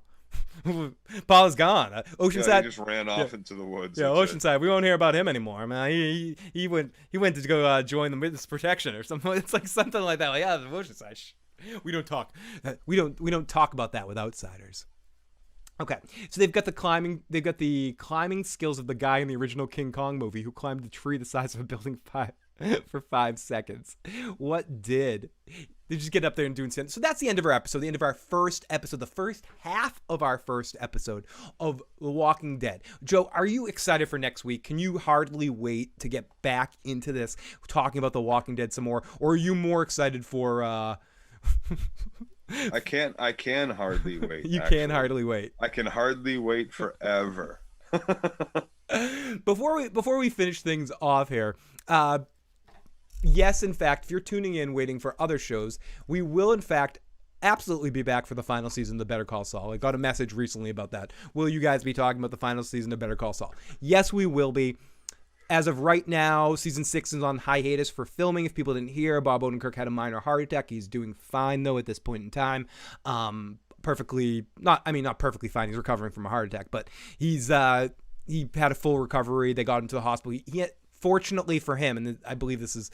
S1: Paul's gone. Oceanside.
S2: Yeah, he just ran off into the woods.
S1: Yeah, Oceanside. We won't hear about him anymore. I mean, he went to go join the witness protection or something. It's like something like that. Like, yeah, the Oceanside. We don't talk. We don't talk about that with outsiders. Okay, so they've got the climbing skills of the guy in the original King Kong movie who climbed a tree the size of a building for 5 seconds. What did? They just get up there and do something. So that's the end of our episode, the end of our first episode, the first half of our first episode of The Walking Dead. Joe, are you excited for next week? Can you hardly wait to get back into this, talking about The Walking Dead some more? Or are you more excited for...
S2: I can hardly wait.
S1: You can hardly wait.
S2: I can hardly wait forever.
S1: Before we finish things off here, yes, in fact, if you're tuning in waiting for other shows, we will in fact absolutely be back for the final season of Better Call Saul. I got a message recently about that. Will you guys be talking about the final season of Better Call Saul? Yes, we will be. As of right now, season 6 is on hiatus for filming. If people didn't hear, Bob Odenkirk had a minor heart attack. He's doing fine though at this point in time. Not perfectly fine. He's recovering from a heart attack, but he had a full recovery. They got him to the hospital. He had, fortunately for him, and I believe this is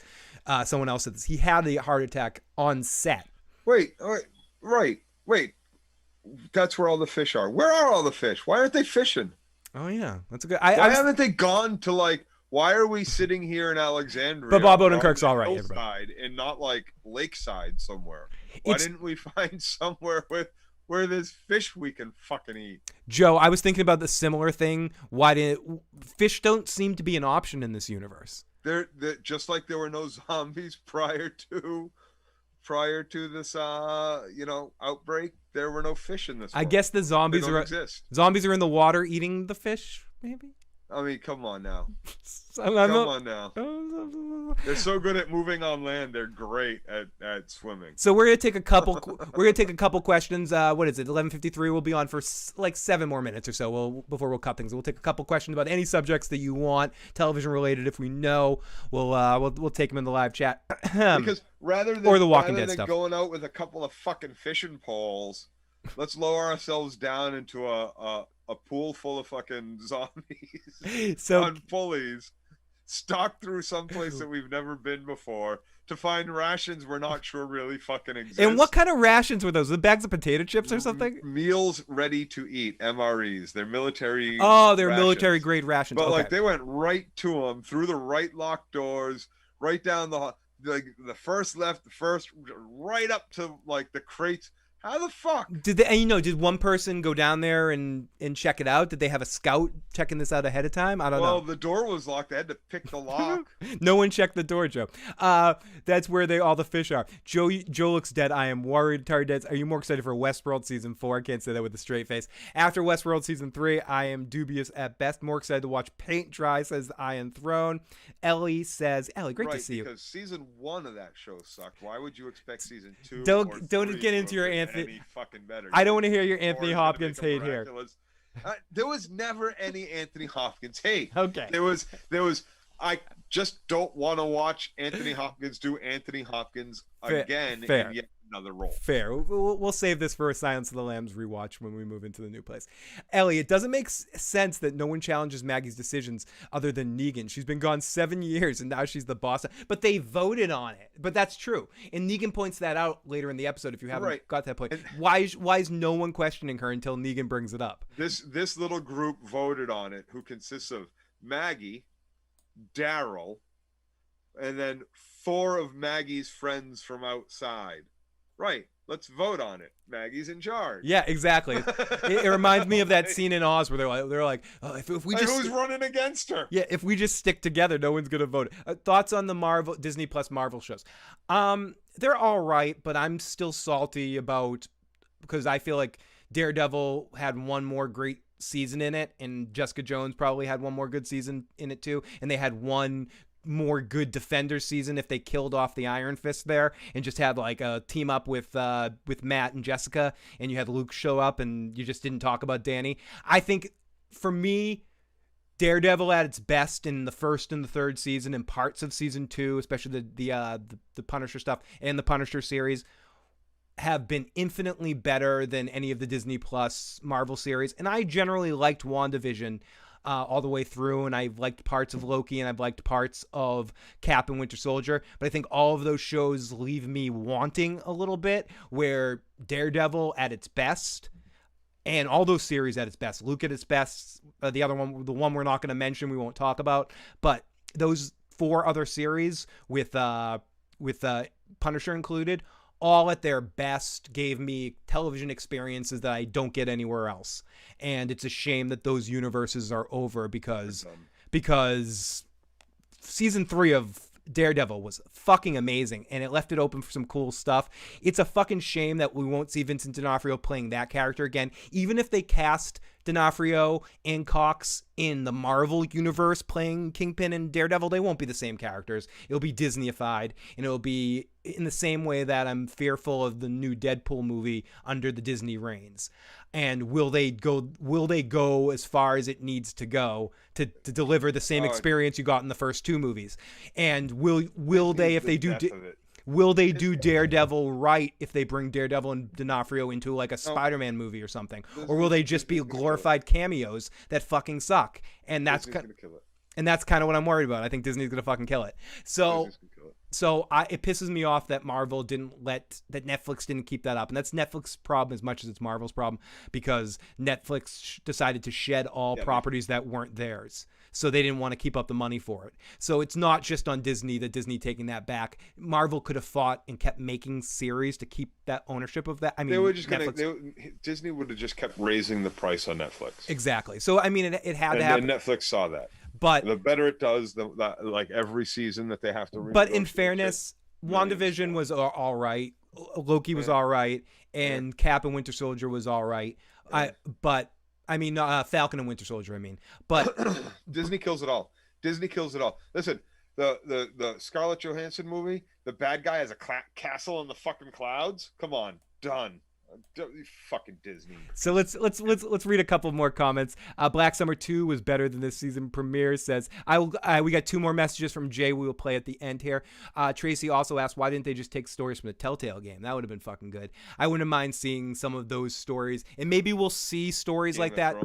S1: someone else said this, he had a heart attack on set.
S2: Wait. That's where all the fish are. Where are all the fish? Why aren't they fishing?
S1: Oh yeah, that's a good.
S2: Why haven't they gone to like? Why are we sitting here in Alexandria?
S1: But Bob Odenkirk's all right,
S2: everybody. And not like lakeside somewhere. Why didn't we find somewhere where there's fish we can fucking eat?
S1: Joe, I was thinking about the similar thing. Fish don't seem to be an option in this universe?
S2: They're just like there were no zombies prior to this outbreak. There were no fish in this world.
S1: I guess the zombies zombies are in the water eating the fish, maybe.
S2: I mean, come on now.
S1: Come
S2: on now. They're so good at moving on land. They're great at swimming.
S1: So we're gonna take a couple. We're gonna take a couple questions. What is it? 11:53. We'll be on for like 7 more minutes or so. Before we'll cut things. We'll take a couple questions about any subjects that you want, television related. If we know, we'll take them in the live chat.
S2: Because rather than
S1: The Walking Dead stuff,
S2: going out with a couple of fucking fishing poles, let's lower ourselves down into a pool full of fucking zombies on pulleys, stalk through someplace that we've never been before to find rations we're not sure really fucking exist.
S1: And what kind of rations were those? The bags of potato chips or something?
S2: Meals ready to eat, MREs. They're military.
S1: Oh, they're
S2: rations.
S1: military grade rations.
S2: But
S1: okay.
S2: like they went right to them through the right locked doors, right down the first left, the first right up to like the crates. How the fuck?
S1: Did one person go down there and check it out? Did they have a scout checking this out ahead of time? I don't know.
S2: Well, the door was locked. They had to pick the lock.
S1: No one checked the door, Joe. That's where all the fish are. Joe looks dead. I am worried. Tari Deads, are you more excited for Westworld Season 4? I can't say that with a straight face. After Westworld Season 3, I am dubious at best. More excited to watch paint dry, says Iron Throne. Ellie says, great to see you.
S2: Because Season 1 of that show sucked. Why would you expect Season 2
S1: Don't get into your Anthony.
S2: Any fucking better.
S1: I don't want to hear your Anthony Hopkins hate here.
S2: There was never any Anthony Hopkins hate.
S1: Okay.
S2: There was. I just don't want to watch Anthony Hopkins do Anthony Hopkins again in yet another role.
S1: Fair. We'll save this for a Silence of the Lambs rewatch when we move into the new place. Ellie, it doesn't make sense that no one challenges Maggie's decisions other than Negan. She's been gone 7 years and now she's the boss. But they voted on it. But that's true. And Negan points that out later in the episode if you haven't got that point. Why is no one questioning her until Negan brings it up?
S2: This little group voted on it, who consists of Maggie, Daryl, and then 4 of Maggie's friends from outside. Right. Let's vote on it. Maggie's in charge.
S1: Yeah, exactly. It reminds me of that scene in Oz where they're like, oh, if we just
S2: who's running against her?
S1: Yeah, if we just stick together, no one's gonna vote. Thoughts on the Disney Plus Marvel shows? They're all right, but I'm still salty because I feel like Daredevil had one more great season in it, and Jessica Jones probably had one more good season in it too, and they had one more good Defenders season if they killed off the Iron Fist there and just had like a team up with Matt and Jessica, and you had Luke show up and you just didn't talk about Danny. I think for me, Daredevil at its best in the first and the third season and parts of season 2, especially the Punisher stuff and the Punisher series, have been infinitely better than any of the Disney Plus Marvel series. And I generally liked WandaVision all the way through, and I've liked parts of Loki, and I've liked parts of Cap and Winter Soldier, but I think all of those shows leave me wanting a little bit, where Daredevil at its best, and all those series at its best, Luke at its best, the other one, the one we're not going to mention, we won't talk about, but those 4 other series with Punisher included, all at their best gave me television experiences that I don't get anywhere else. And it's a shame that those universes are over because season 3 of Daredevil was fucking amazing, and it left it open for some cool stuff. It's a fucking shame that we won't see Vincent D'Onofrio playing that character again. Even if they cast D'Onofrio and Cox in the Marvel universe playing Kingpin and Daredevil, they won't be the same characters. It'll be Disney-ified, and it'll be in the same way that I'm fearful of the new Deadpool movie under the Disney reigns. And will they go as far as it needs to go to deliver the same experience you got in the first 2 movies? And will they, if they do, will they do Daredevil right if they bring Daredevil and D'Onofrio into like a Spider-Man movie or something? Or will they just be glorified cameos that fucking suck? And that's kind of what I'm worried about. I think Disney's gonna fucking kill it. So it pisses me off that that Netflix didn't keep that up. And that's Netflix's problem as much as it's Marvel's problem, because Netflix decided to shed all properties that weren't theirs. So they didn't want to keep up the money for it. So it's not just on Disney that Disney taking that back. Marvel could have fought and kept making series to keep that ownership of that. I mean,
S2: they were just Disney would have just kept raising the price on Netflix.
S1: Exactly. So I mean, it had to happen.
S2: And Netflix saw that.
S1: But
S2: the better it does, like every season that they have to.
S1: But in fairness, WandaVision was all right. Loki was all right, and Cap and Winter Soldier was all right. Falcon and Winter Soldier. But
S2: Disney kills it all. Listen, the Scarlett Johansson movie, the bad guy has a castle in the fucking clouds. Come on, done. Fucking Disney.
S1: So let's read a couple more comments. Black Summer 2 was better than this season premiere, says. We got 2 more messages from Jay we will play at the end here. Tracy also asked, why didn't they just take stories from the Telltale game? That would have been fucking good. I wouldn't mind seeing some of those stories, and maybe we'll see stories like that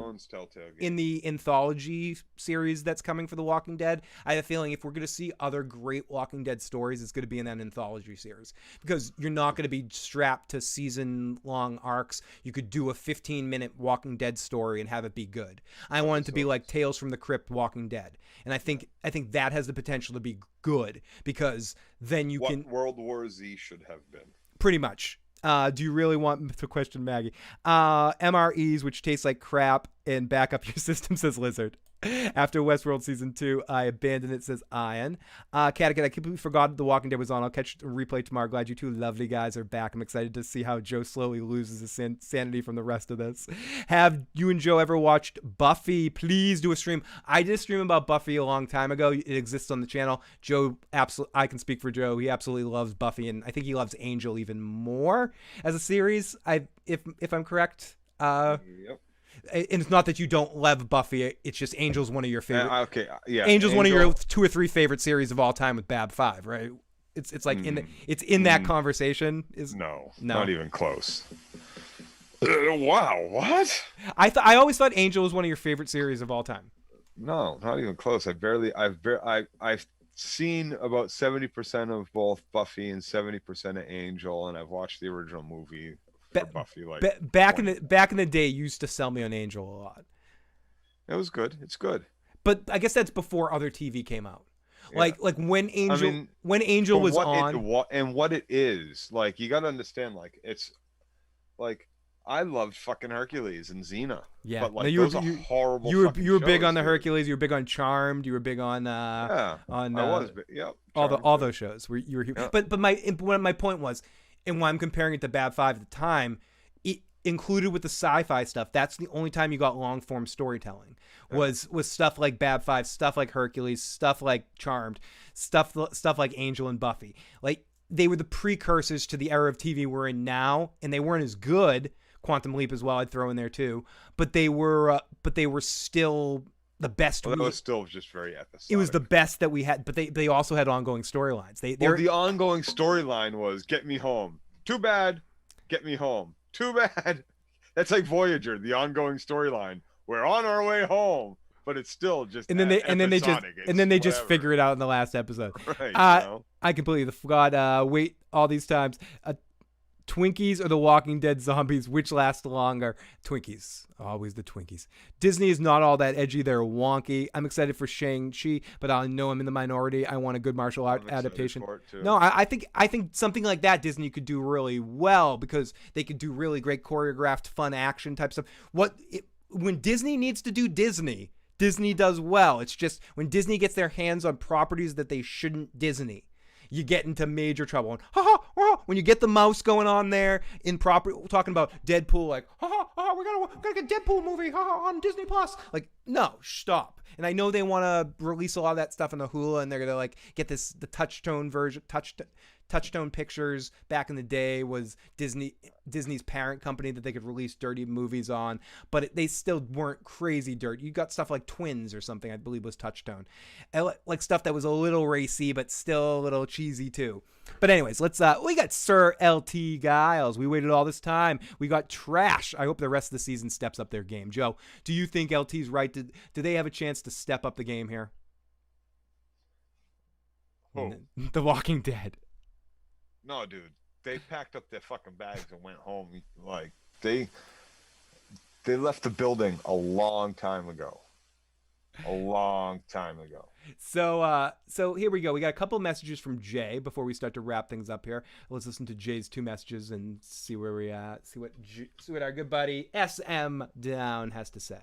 S1: in the anthology series that's coming for The Walking Dead. I have a feeling if we're going to see other great Walking Dead stories, it's going to be in that anthology series, because you're not going to be strapped to season-long arcs. You could do a 15-minute Walking Dead story and have it be good. I want it to be like Tales from the Crypt Walking Dead, and I think that has the potential to be good, because then you can.
S2: World War Z should have been.
S1: Pretty much. Do you really want to question Maggie? MREs, which taste like crap, and back up your system, says Lizard. After Westworld Season 2, I abandoned it, says Ian. Catechet, I completely forgot The Walking Dead was on. I'll catch a replay tomorrow. Glad you 2 lovely guys are back. I'm excited to see how Joe slowly loses his sanity from the rest of this. Have you and Joe ever watched Buffy? Please do a stream. I did a stream about Buffy a long time ago. It exists on the channel. Joe, I can speak for Joe. He absolutely loves Buffy, and I think he loves Angel even more as a series. If I'm correct.
S2: Yep.
S1: And it's not that you don't love Buffy. It's just Angel's one of your favorite.
S2: Angel's
S1: one of your 2 or 3 favorite series of all time with Bab 5, right? It's like in that conversation. No,
S2: not even close. Wow, what?
S1: I always thought Angel was one of your favorite series of all time.
S2: No, not even close. I've seen about 70% of both Buffy and 70% of Angel, and I've watched the original movie. Buffy,
S1: back in the day, you used to sell me on Angel a lot.
S2: It was good. It's good.
S1: But I guess that's before other TV came out. Yeah. Like when Angel was on,
S2: what it is. Like, you got to understand. Like, it's like I loved fucking Hercules and Xena.
S1: Yeah,
S2: but like those are horrible.
S1: You were big on the Hercules. You were big on Charmed. You were big on I was. Yep. All those shows. You were. Yep. But my point was. And when I'm comparing it to Bab 5 at the time, it included with the sci-fi stuff, that's the only time you got long form storytelling was stuff like Bab 5, stuff like Hercules, stuff like Charmed, stuff like Angel and Buffy. Like, they were the precursors to the era of TV we're in now, and they weren't as good. Quantum Leap as well, I'd throw in there too, but they were still the best.
S2: Well, that was still just very episodic.
S1: It was the best that we had, but they also had ongoing storylines.
S2: The ongoing storyline was get me home. Too bad, get me home. Too bad. That's like Voyager, the ongoing storyline. We're on our way home, but it's still just
S1: and then they just figure it out in the last episode.
S2: Right.
S1: I completely forgot. Wait, all these times. Twinkies or the Walking Dead zombies, which last longer? Twinkies. Always the Twinkies. Disney is not all that edgy. They're wonky. I'm excited for Shang-Chi, but I know I'm in the minority. I want a good martial art adaptation. No, I think something like that Disney could do really well, because they could do really great choreographed, fun action type stuff. When Disney needs to do Disney does well. It's just when Disney gets their hands on properties that they shouldn't Disney, you get into major trouble. And when you get the mouse going on there we're talking about Deadpool, like we're gonna get Deadpool movie on Disney Plus. Like, no, stop. And I know they want to release a lot of that stuff on the Hulu, and they're gonna like get the Touchstone version. Touchstone Pictures back in the day was Disney's parent company that they could release dirty movies on, but they still weren't crazy dirt. You got stuff like Twins or something, I believe was Touchstone. Like stuff that was a little racy, but still a little cheesy too. But anyways, we got Sir LT Giles. We waited all this time. We got Trash. I hope the rest of the season steps up their game. Joe, do you think LT's right? Do they have a chance to step up the game here?
S2: Oh.
S1: The Walking Dead.
S2: No, dude. They packed up their fucking bags and went home. Like, they left the building a long time ago. A long time ago.
S1: So here we go. We got a couple messages from Jay before we start to wrap things up here. Let's listen to Jay's 2 messages and see where we at. See what our good buddy SM Down has to say.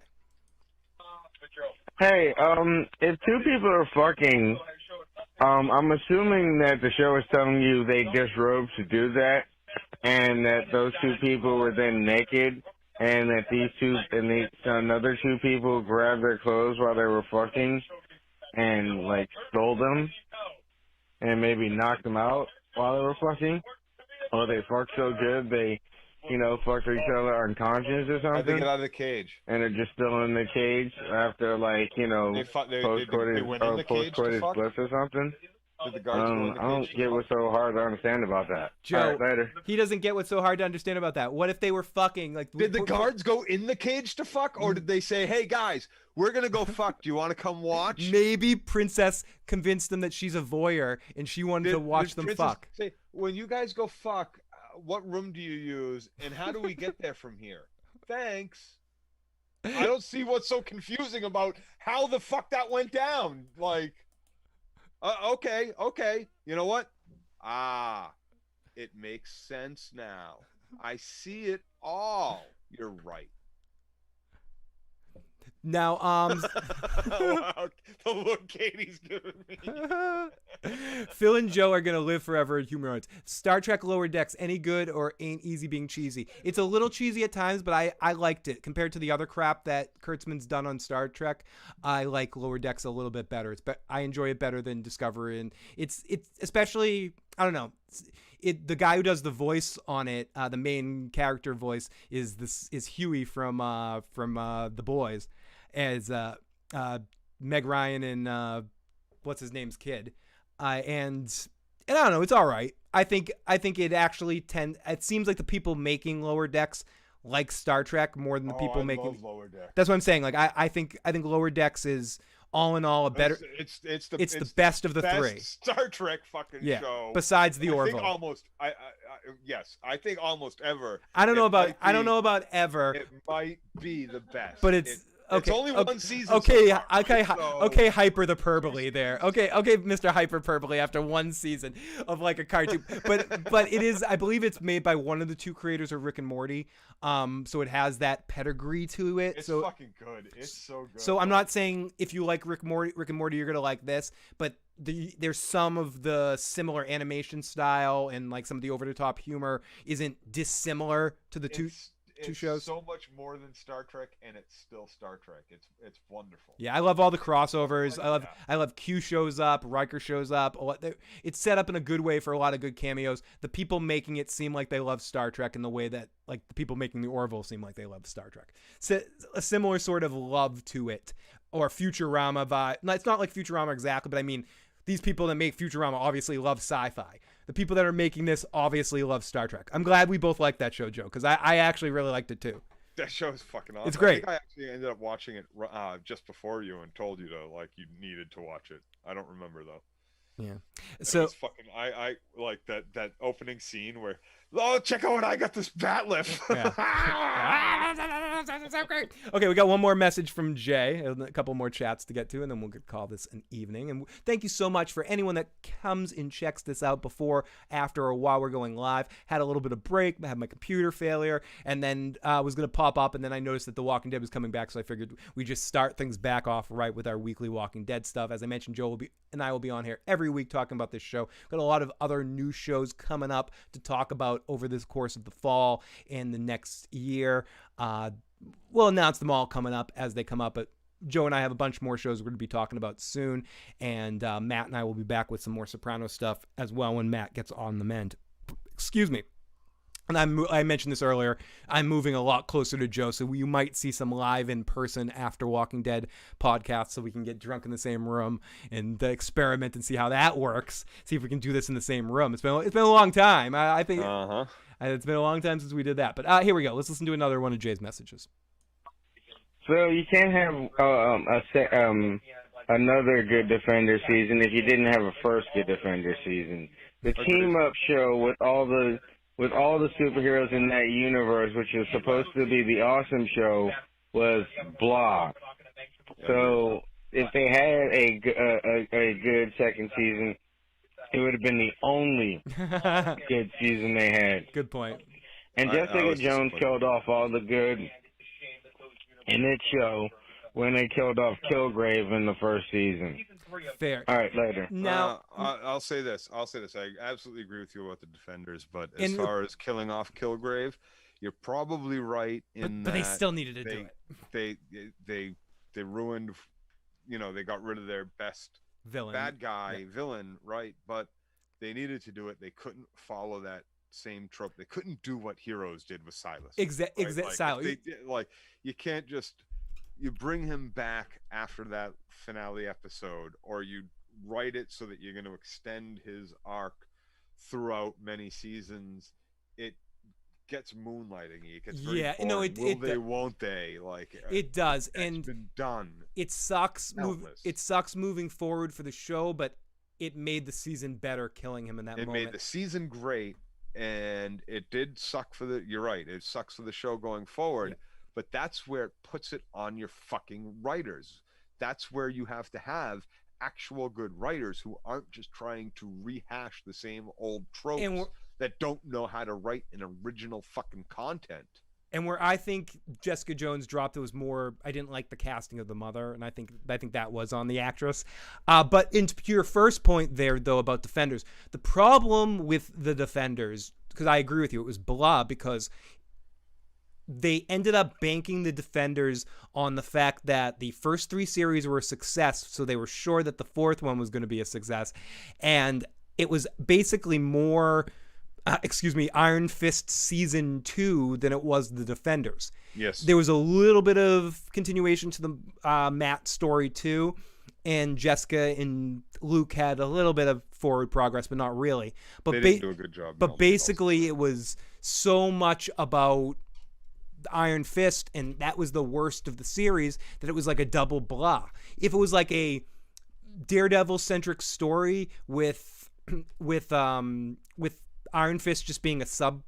S4: Hey, if 2 people are fucking, I'm assuming that the show is telling you they disrobed to do that, and that those 2 people were then naked, and that another 2 people grabbed their clothes while they were fucking, and like stole them, and maybe knocked them out while they were fucking, or they fucked so good they, fucked each other unconscious or something.
S2: How'd they get out of the cage?
S4: And they're just still in the cage after, like,
S2: they went in the cage to fuck?
S4: Bliss or something.
S2: Did the guards go in the cage?
S4: I don't get what's so hard to understand about that.
S1: Joe,
S4: all right, later.
S1: He doesn't get what's so hard to understand about that. What if they were fucking? Like,
S2: did the guards go in the cage to fuck, or did they say, "Hey guys, we're gonna go fuck. Do you want to come watch?"
S1: Maybe Princess convinced them that she's a voyeur and she wanted to watch them fuck.
S2: Say, when you guys go fuck, what room do you use, and how do we get there from here? Thanks. I don't see what's so confusing about how the fuck that went down. Like, okay. You know what? It makes sense now. I see it all. You're right.
S1: Now,
S2: wow, the look Katie's giving me.
S1: Phil and Joe are going to live forever in humor arts. Star Trek Lower Decks, any good or ain't easy being cheesy? It's a little cheesy at times, but I liked it. Compared to the other crap that Kurtzman's done on Star Trek, I like Lower Decks a little bit better. I enjoy it better than Discovery, and it's especially, I don't know, the guy who does the voice on it, the main character voice is Huey from The Boys, as Meg Ryan and what's his name's kid, and I don't know, it's all right. I think it actually it seems like the people making Lower Decks like Star Trek more than the people making.
S2: Love Lower Decks.
S1: That's what I'm saying. Like I think Lower Decks is all in all a better. It's the best of the
S2: best
S1: 3
S2: Star Trek fucking show.
S1: Besides the Orville.
S2: I think almost ever.
S1: I don't know about ever.
S2: It might be the best,
S1: but it's okay.
S2: It's only one season.
S1: Okay,
S2: so far,
S1: okay, hyperbole there. Okay, Mr. Hyperbole after one season of like a cartoon, but it is. I believe it's made by one of the 2 creators of Rick and Morty. So it has that pedigree to it.
S2: It's
S1: so
S2: fucking good. It's so good.
S1: So I'm not saying if you like Rick and Morty, you're gonna like this, but there's some of the similar animation style and like some of the over the top humor isn't dissimilar to the 2.
S2: it's
S1: shows.
S2: so much more than Star Trek, and it's still Star Trek. It's wonderful.
S1: Yeah, I love all the crossovers.
S2: Like,
S1: I love Q shows up, Riker shows up. It's set up in a good way for a lot of good cameos. The people making it seem like they love Star Trek in the way that like the people making the Orville seem like they love Star Trek. So a similar sort of love to it, or Futurama vibe. No, it's not like Futurama exactly, but I mean, these people that make Futurama obviously love sci-fi. The people that are making this obviously love Star Trek. I'm glad we both like that show, Joe, because I actually really liked it too.
S2: That show is fucking awesome.
S1: It's great.
S2: I think I actually ended up watching it just before you and told you to like you needed to watch it. I don't remember though.
S1: Yeah.
S2: So it's fucking I like that opening scene where check out what I got this bat lift.
S1: So great. Okay, we got one more message from Jay, and a couple more chats to get to, and then we'll call this an evening. And thank you so much for anyone that comes and checks this out before, after, or while we're going live. Had a little bit of break, had my computer failure, and then was going to pop up, and then I noticed that The Walking Dead was coming back, so I figured we just start things back off right with our weekly Walking Dead stuff. As I mentioned, Joe and I will be on here every week talking about this show. Got a lot of other new shows coming up to talk about over this course of the fall and the next year. We'll announce them all coming up as they come up, but Joe and I have a bunch more shows we're going to be talking about soon, and Matt and I will be back with some more Soprano stuff as well when Matt gets on the mend. Excuse me. And I mentioned this earlier, I'm moving a lot closer to Joe, so you might see some live in-person After Walking Dead podcasts so we can get drunk in the same room and experiment and see how that works. See if we can do this in the same room. It's been a long time. I think it's been a long time since we did that. But here we go. Let's listen to another one of Jay's messages.
S4: So you can't have another good Defender season if you didn't have a first good Defender season. The team-up show with all the superheroes in that universe, which is supposed to be the awesome show, was blah. So if they had a good second season, it would have been the only good season they had.
S1: Good point.
S4: And Jessica Jones killed off all the good in its show when they killed off Kilgrave in the first season.
S1: Fair.
S4: All right, later.
S1: Now,
S2: I'll say this. I absolutely agree with you about the Defenders, but as far as killing off Kilgrave, you're probably right in
S1: but
S2: that
S1: they still needed to do it.
S2: They ruined, they got rid of their best villain, right? But they needed to do it. They couldn't follow that same trope. They couldn't do what Heroes did with Silas.
S1: Exactly.
S2: Silas. You can't just. You bring him back after that finale episode, or you write it so that you're going to extend his arc throughout many seasons. It gets moonlighting. It gets very boring. Won't they? Like
S1: it does, and
S2: it's been done.
S1: It sucks. It sucks moving forward for the show, but it made the season better, killing him in that moment.
S2: It made the season great, and it did suck for the. You're right. It sucks for the show going forward. Yeah. But that's where it puts it on your fucking writers. That's where you have to have actual good writers who aren't just trying to rehash the same old tropes that don't know how to write an original fucking content.
S1: And where I think Jessica Jones dropped, it was more, I didn't like the casting of the mother, and I think that was on the actress. But into your first point there, though, about Defenders, the problem with the Defenders, because I agree with you, it was blah, because they ended up banking the Defenders on the fact that the first 3 series were a success, so they were sure that the 4th one was going to be a success. And it was basically more, Iron Fist Season 2 than it was the Defenders.
S2: Yes.
S1: There was a little bit of continuation to the Matt story, too. And Jessica and Luke had a little bit of forward progress, but not really. But
S2: they didn't do a good job.
S1: But basically, it was so much about Iron Fist, and that was the worst of the series, that it was like a double blah. If it was like a Daredevil centric story with Iron Fist just being a sub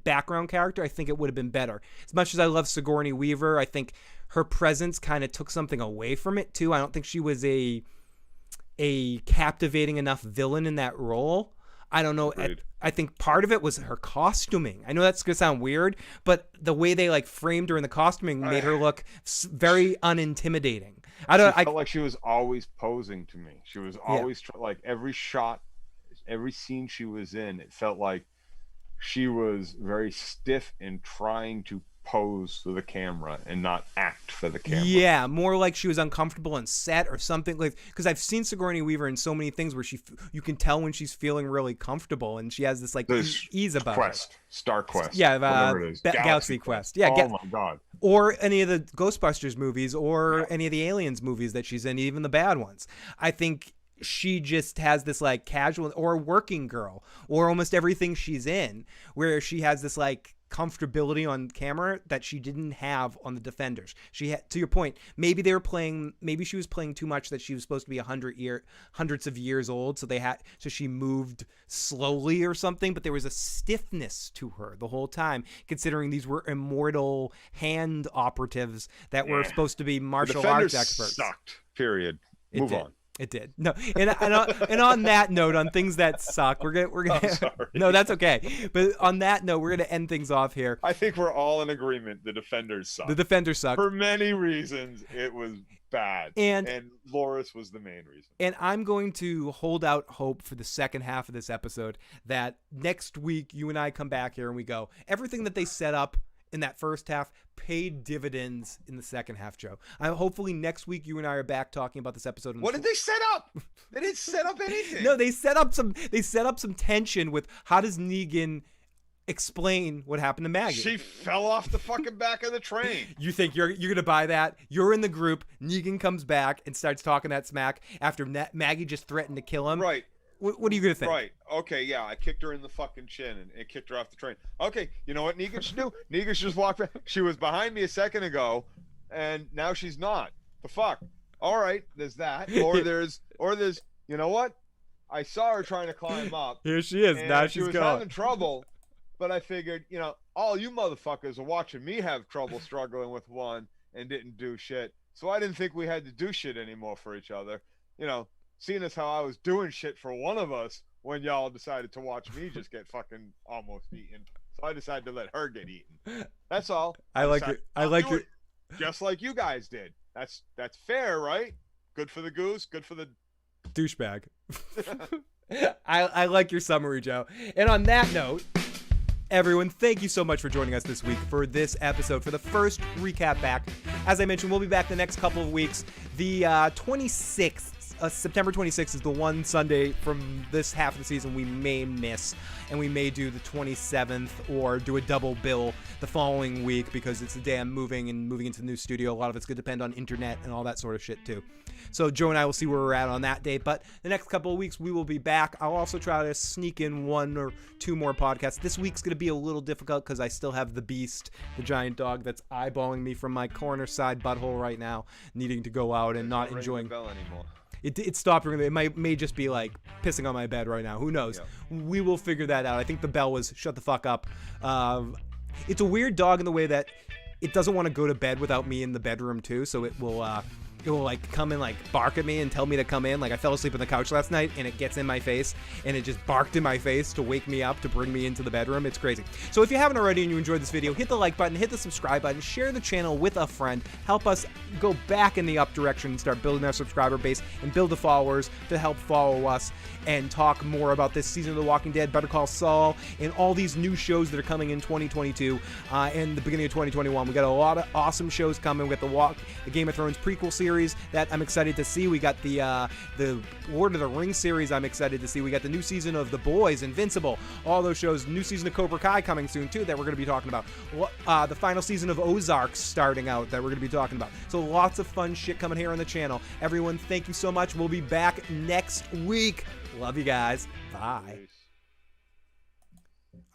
S1: background character, I think it would have been better. As much as I love Sigourney Weaver, I think her presence kind of took something away from it too. I don't think she was a captivating enough villain in that role. I don't know. I think part of it was her costuming. I know that's going to sound weird, but the way they like framed her in the costuming made her look very unintimidating. I felt
S2: like she was always posing to me. She was always like every shot, every scene she was in, it felt like she was very stiff in trying to pose for the camera and not act for the camera.
S1: Yeah, more like she was uncomfortable on set or something. Like, because I've seen Sigourney Weaver in so many things where you can tell when she's feeling really comfortable, and she has this like ease about
S2: Quest,
S1: her.
S2: Star Quest,
S1: Yeah,
S2: whatever it is.
S1: Galaxy Quest. Yeah,
S2: oh my god.
S1: Or any of the Ghostbusters movies, or any of the Aliens movies that she's in, even the bad ones. I think she just has this like casual or working girl, or almost everything she's in, where she has this like comfortability on camera that she didn't have on the Defenders. She had, to your point, maybe she was playing too much, that she was supposed to be hundreds of years old, so she moved slowly or something, but there was a stiffness to her the whole time, considering these were immortal hand operatives that were supposed to be martial arts experts.
S2: Sucked. Period. Move on.
S1: It did. No, and on that note, on things that suck, we're gonna.
S2: Sorry.
S1: No, that's okay. But on that note, we're gonna end things off here.
S2: I think we're all in agreement. The Defenders suck.
S1: The Defenders suck
S2: For many reasons. It was bad, and Loris was the main reason.
S1: And I'm going to hold out hope for the second half of this episode that next week you and I come back here and we go, everything that they set up in that first half paid dividends in the second half, Joe. Hopefully next week you and I are back talking about this episode.
S2: What did they set up? They didn't set up anything.
S1: No, they set up some tension with how does Negan explain what happened to Maggie.
S2: She fell off the fucking back of the train.
S1: You think you're gonna buy that? You're in the group. Negan comes back and starts talking that smack after Maggie just threatened to kill him.
S2: Right.
S1: What are you gonna think?
S2: Right. Okay. Yeah. I kicked her in the fucking chin and it kicked her off the train. Okay. You know what Negan should do? Negan should just walk back. She was behind me a second ago, and now she's not. The fuck. All right. There's that. Or there's. You know what? I saw her trying to climb up.
S1: Here she is. Now
S2: she was having trouble, but I figured, all you motherfuckers are watching me have trouble struggling with one and didn't do shit. So I didn't think we had to do shit anymore for each other. Seeing as how I was doing shit for one of us when y'all decided to watch me just get fucking almost eaten. So I decided to let her get eaten. That's all.
S1: I like it.
S2: Just like you guys did. That's fair, right? Good for the goose, good for the
S1: douchebag. I like your summary, Joe. And on that note, everyone, thank you so much for joining us this week for this episode, for the first recap back. As I mentioned, we'll be back the next couple of weeks. The 26th. September 26th is the one Sunday from this half of the season we may miss, and we may do the 27th or do a double bill the following week because it's the day I'm moving into the new studio. A lot of it's going to depend on internet and all that sort of shit too. So Joe and I will see where we're at on that day, but the next couple of weeks we will be back. I'll also try to sneak in one or two more podcasts. This week's going to be a little difficult because I still have the beast, the giant dog that's eyeballing me from my corner side butthole right now, needing to go out and not enjoying.
S2: Bell anymore.
S1: It stopped ringing. It may just be like pissing on my bed right now. Who knows? Yeah. We will figure that out. I think the bell was shut the fuck up. It's a weird dog in the way that it doesn't want to go to bed without me in the bedroom too. So it will like come and like bark at me and tell me to come in. Like I fell asleep on the couch last night and it gets in my face and it just barked in my face to wake me up, to bring me into the bedroom. It's crazy. So if you haven't already and you enjoyed this video, hit the like button, hit the subscribe button, share the channel with a friend. Help us go back in the up direction and start building our subscriber base and build the followers to help follow us and talk more about this season of The Walking Dead, Better Call Saul, and all these new shows that are coming in 2022 and the beginning of 2021. We got a lot of awesome shows coming. We got the Game of Thrones prequel series that I'm excited to see. We got the Lord of the Rings series I'm excited to see. We got the new season of The Boys, Invincible, all those shows. New season of Cobra Kai coming soon too that we're going to be talking about. The final season of Ozark starting out that we're going to be talking about. So lots of fun shit coming here on the channel. Everyone, thank you so much. We'll be back next week. Love you guys. Bye.
S2: Peace.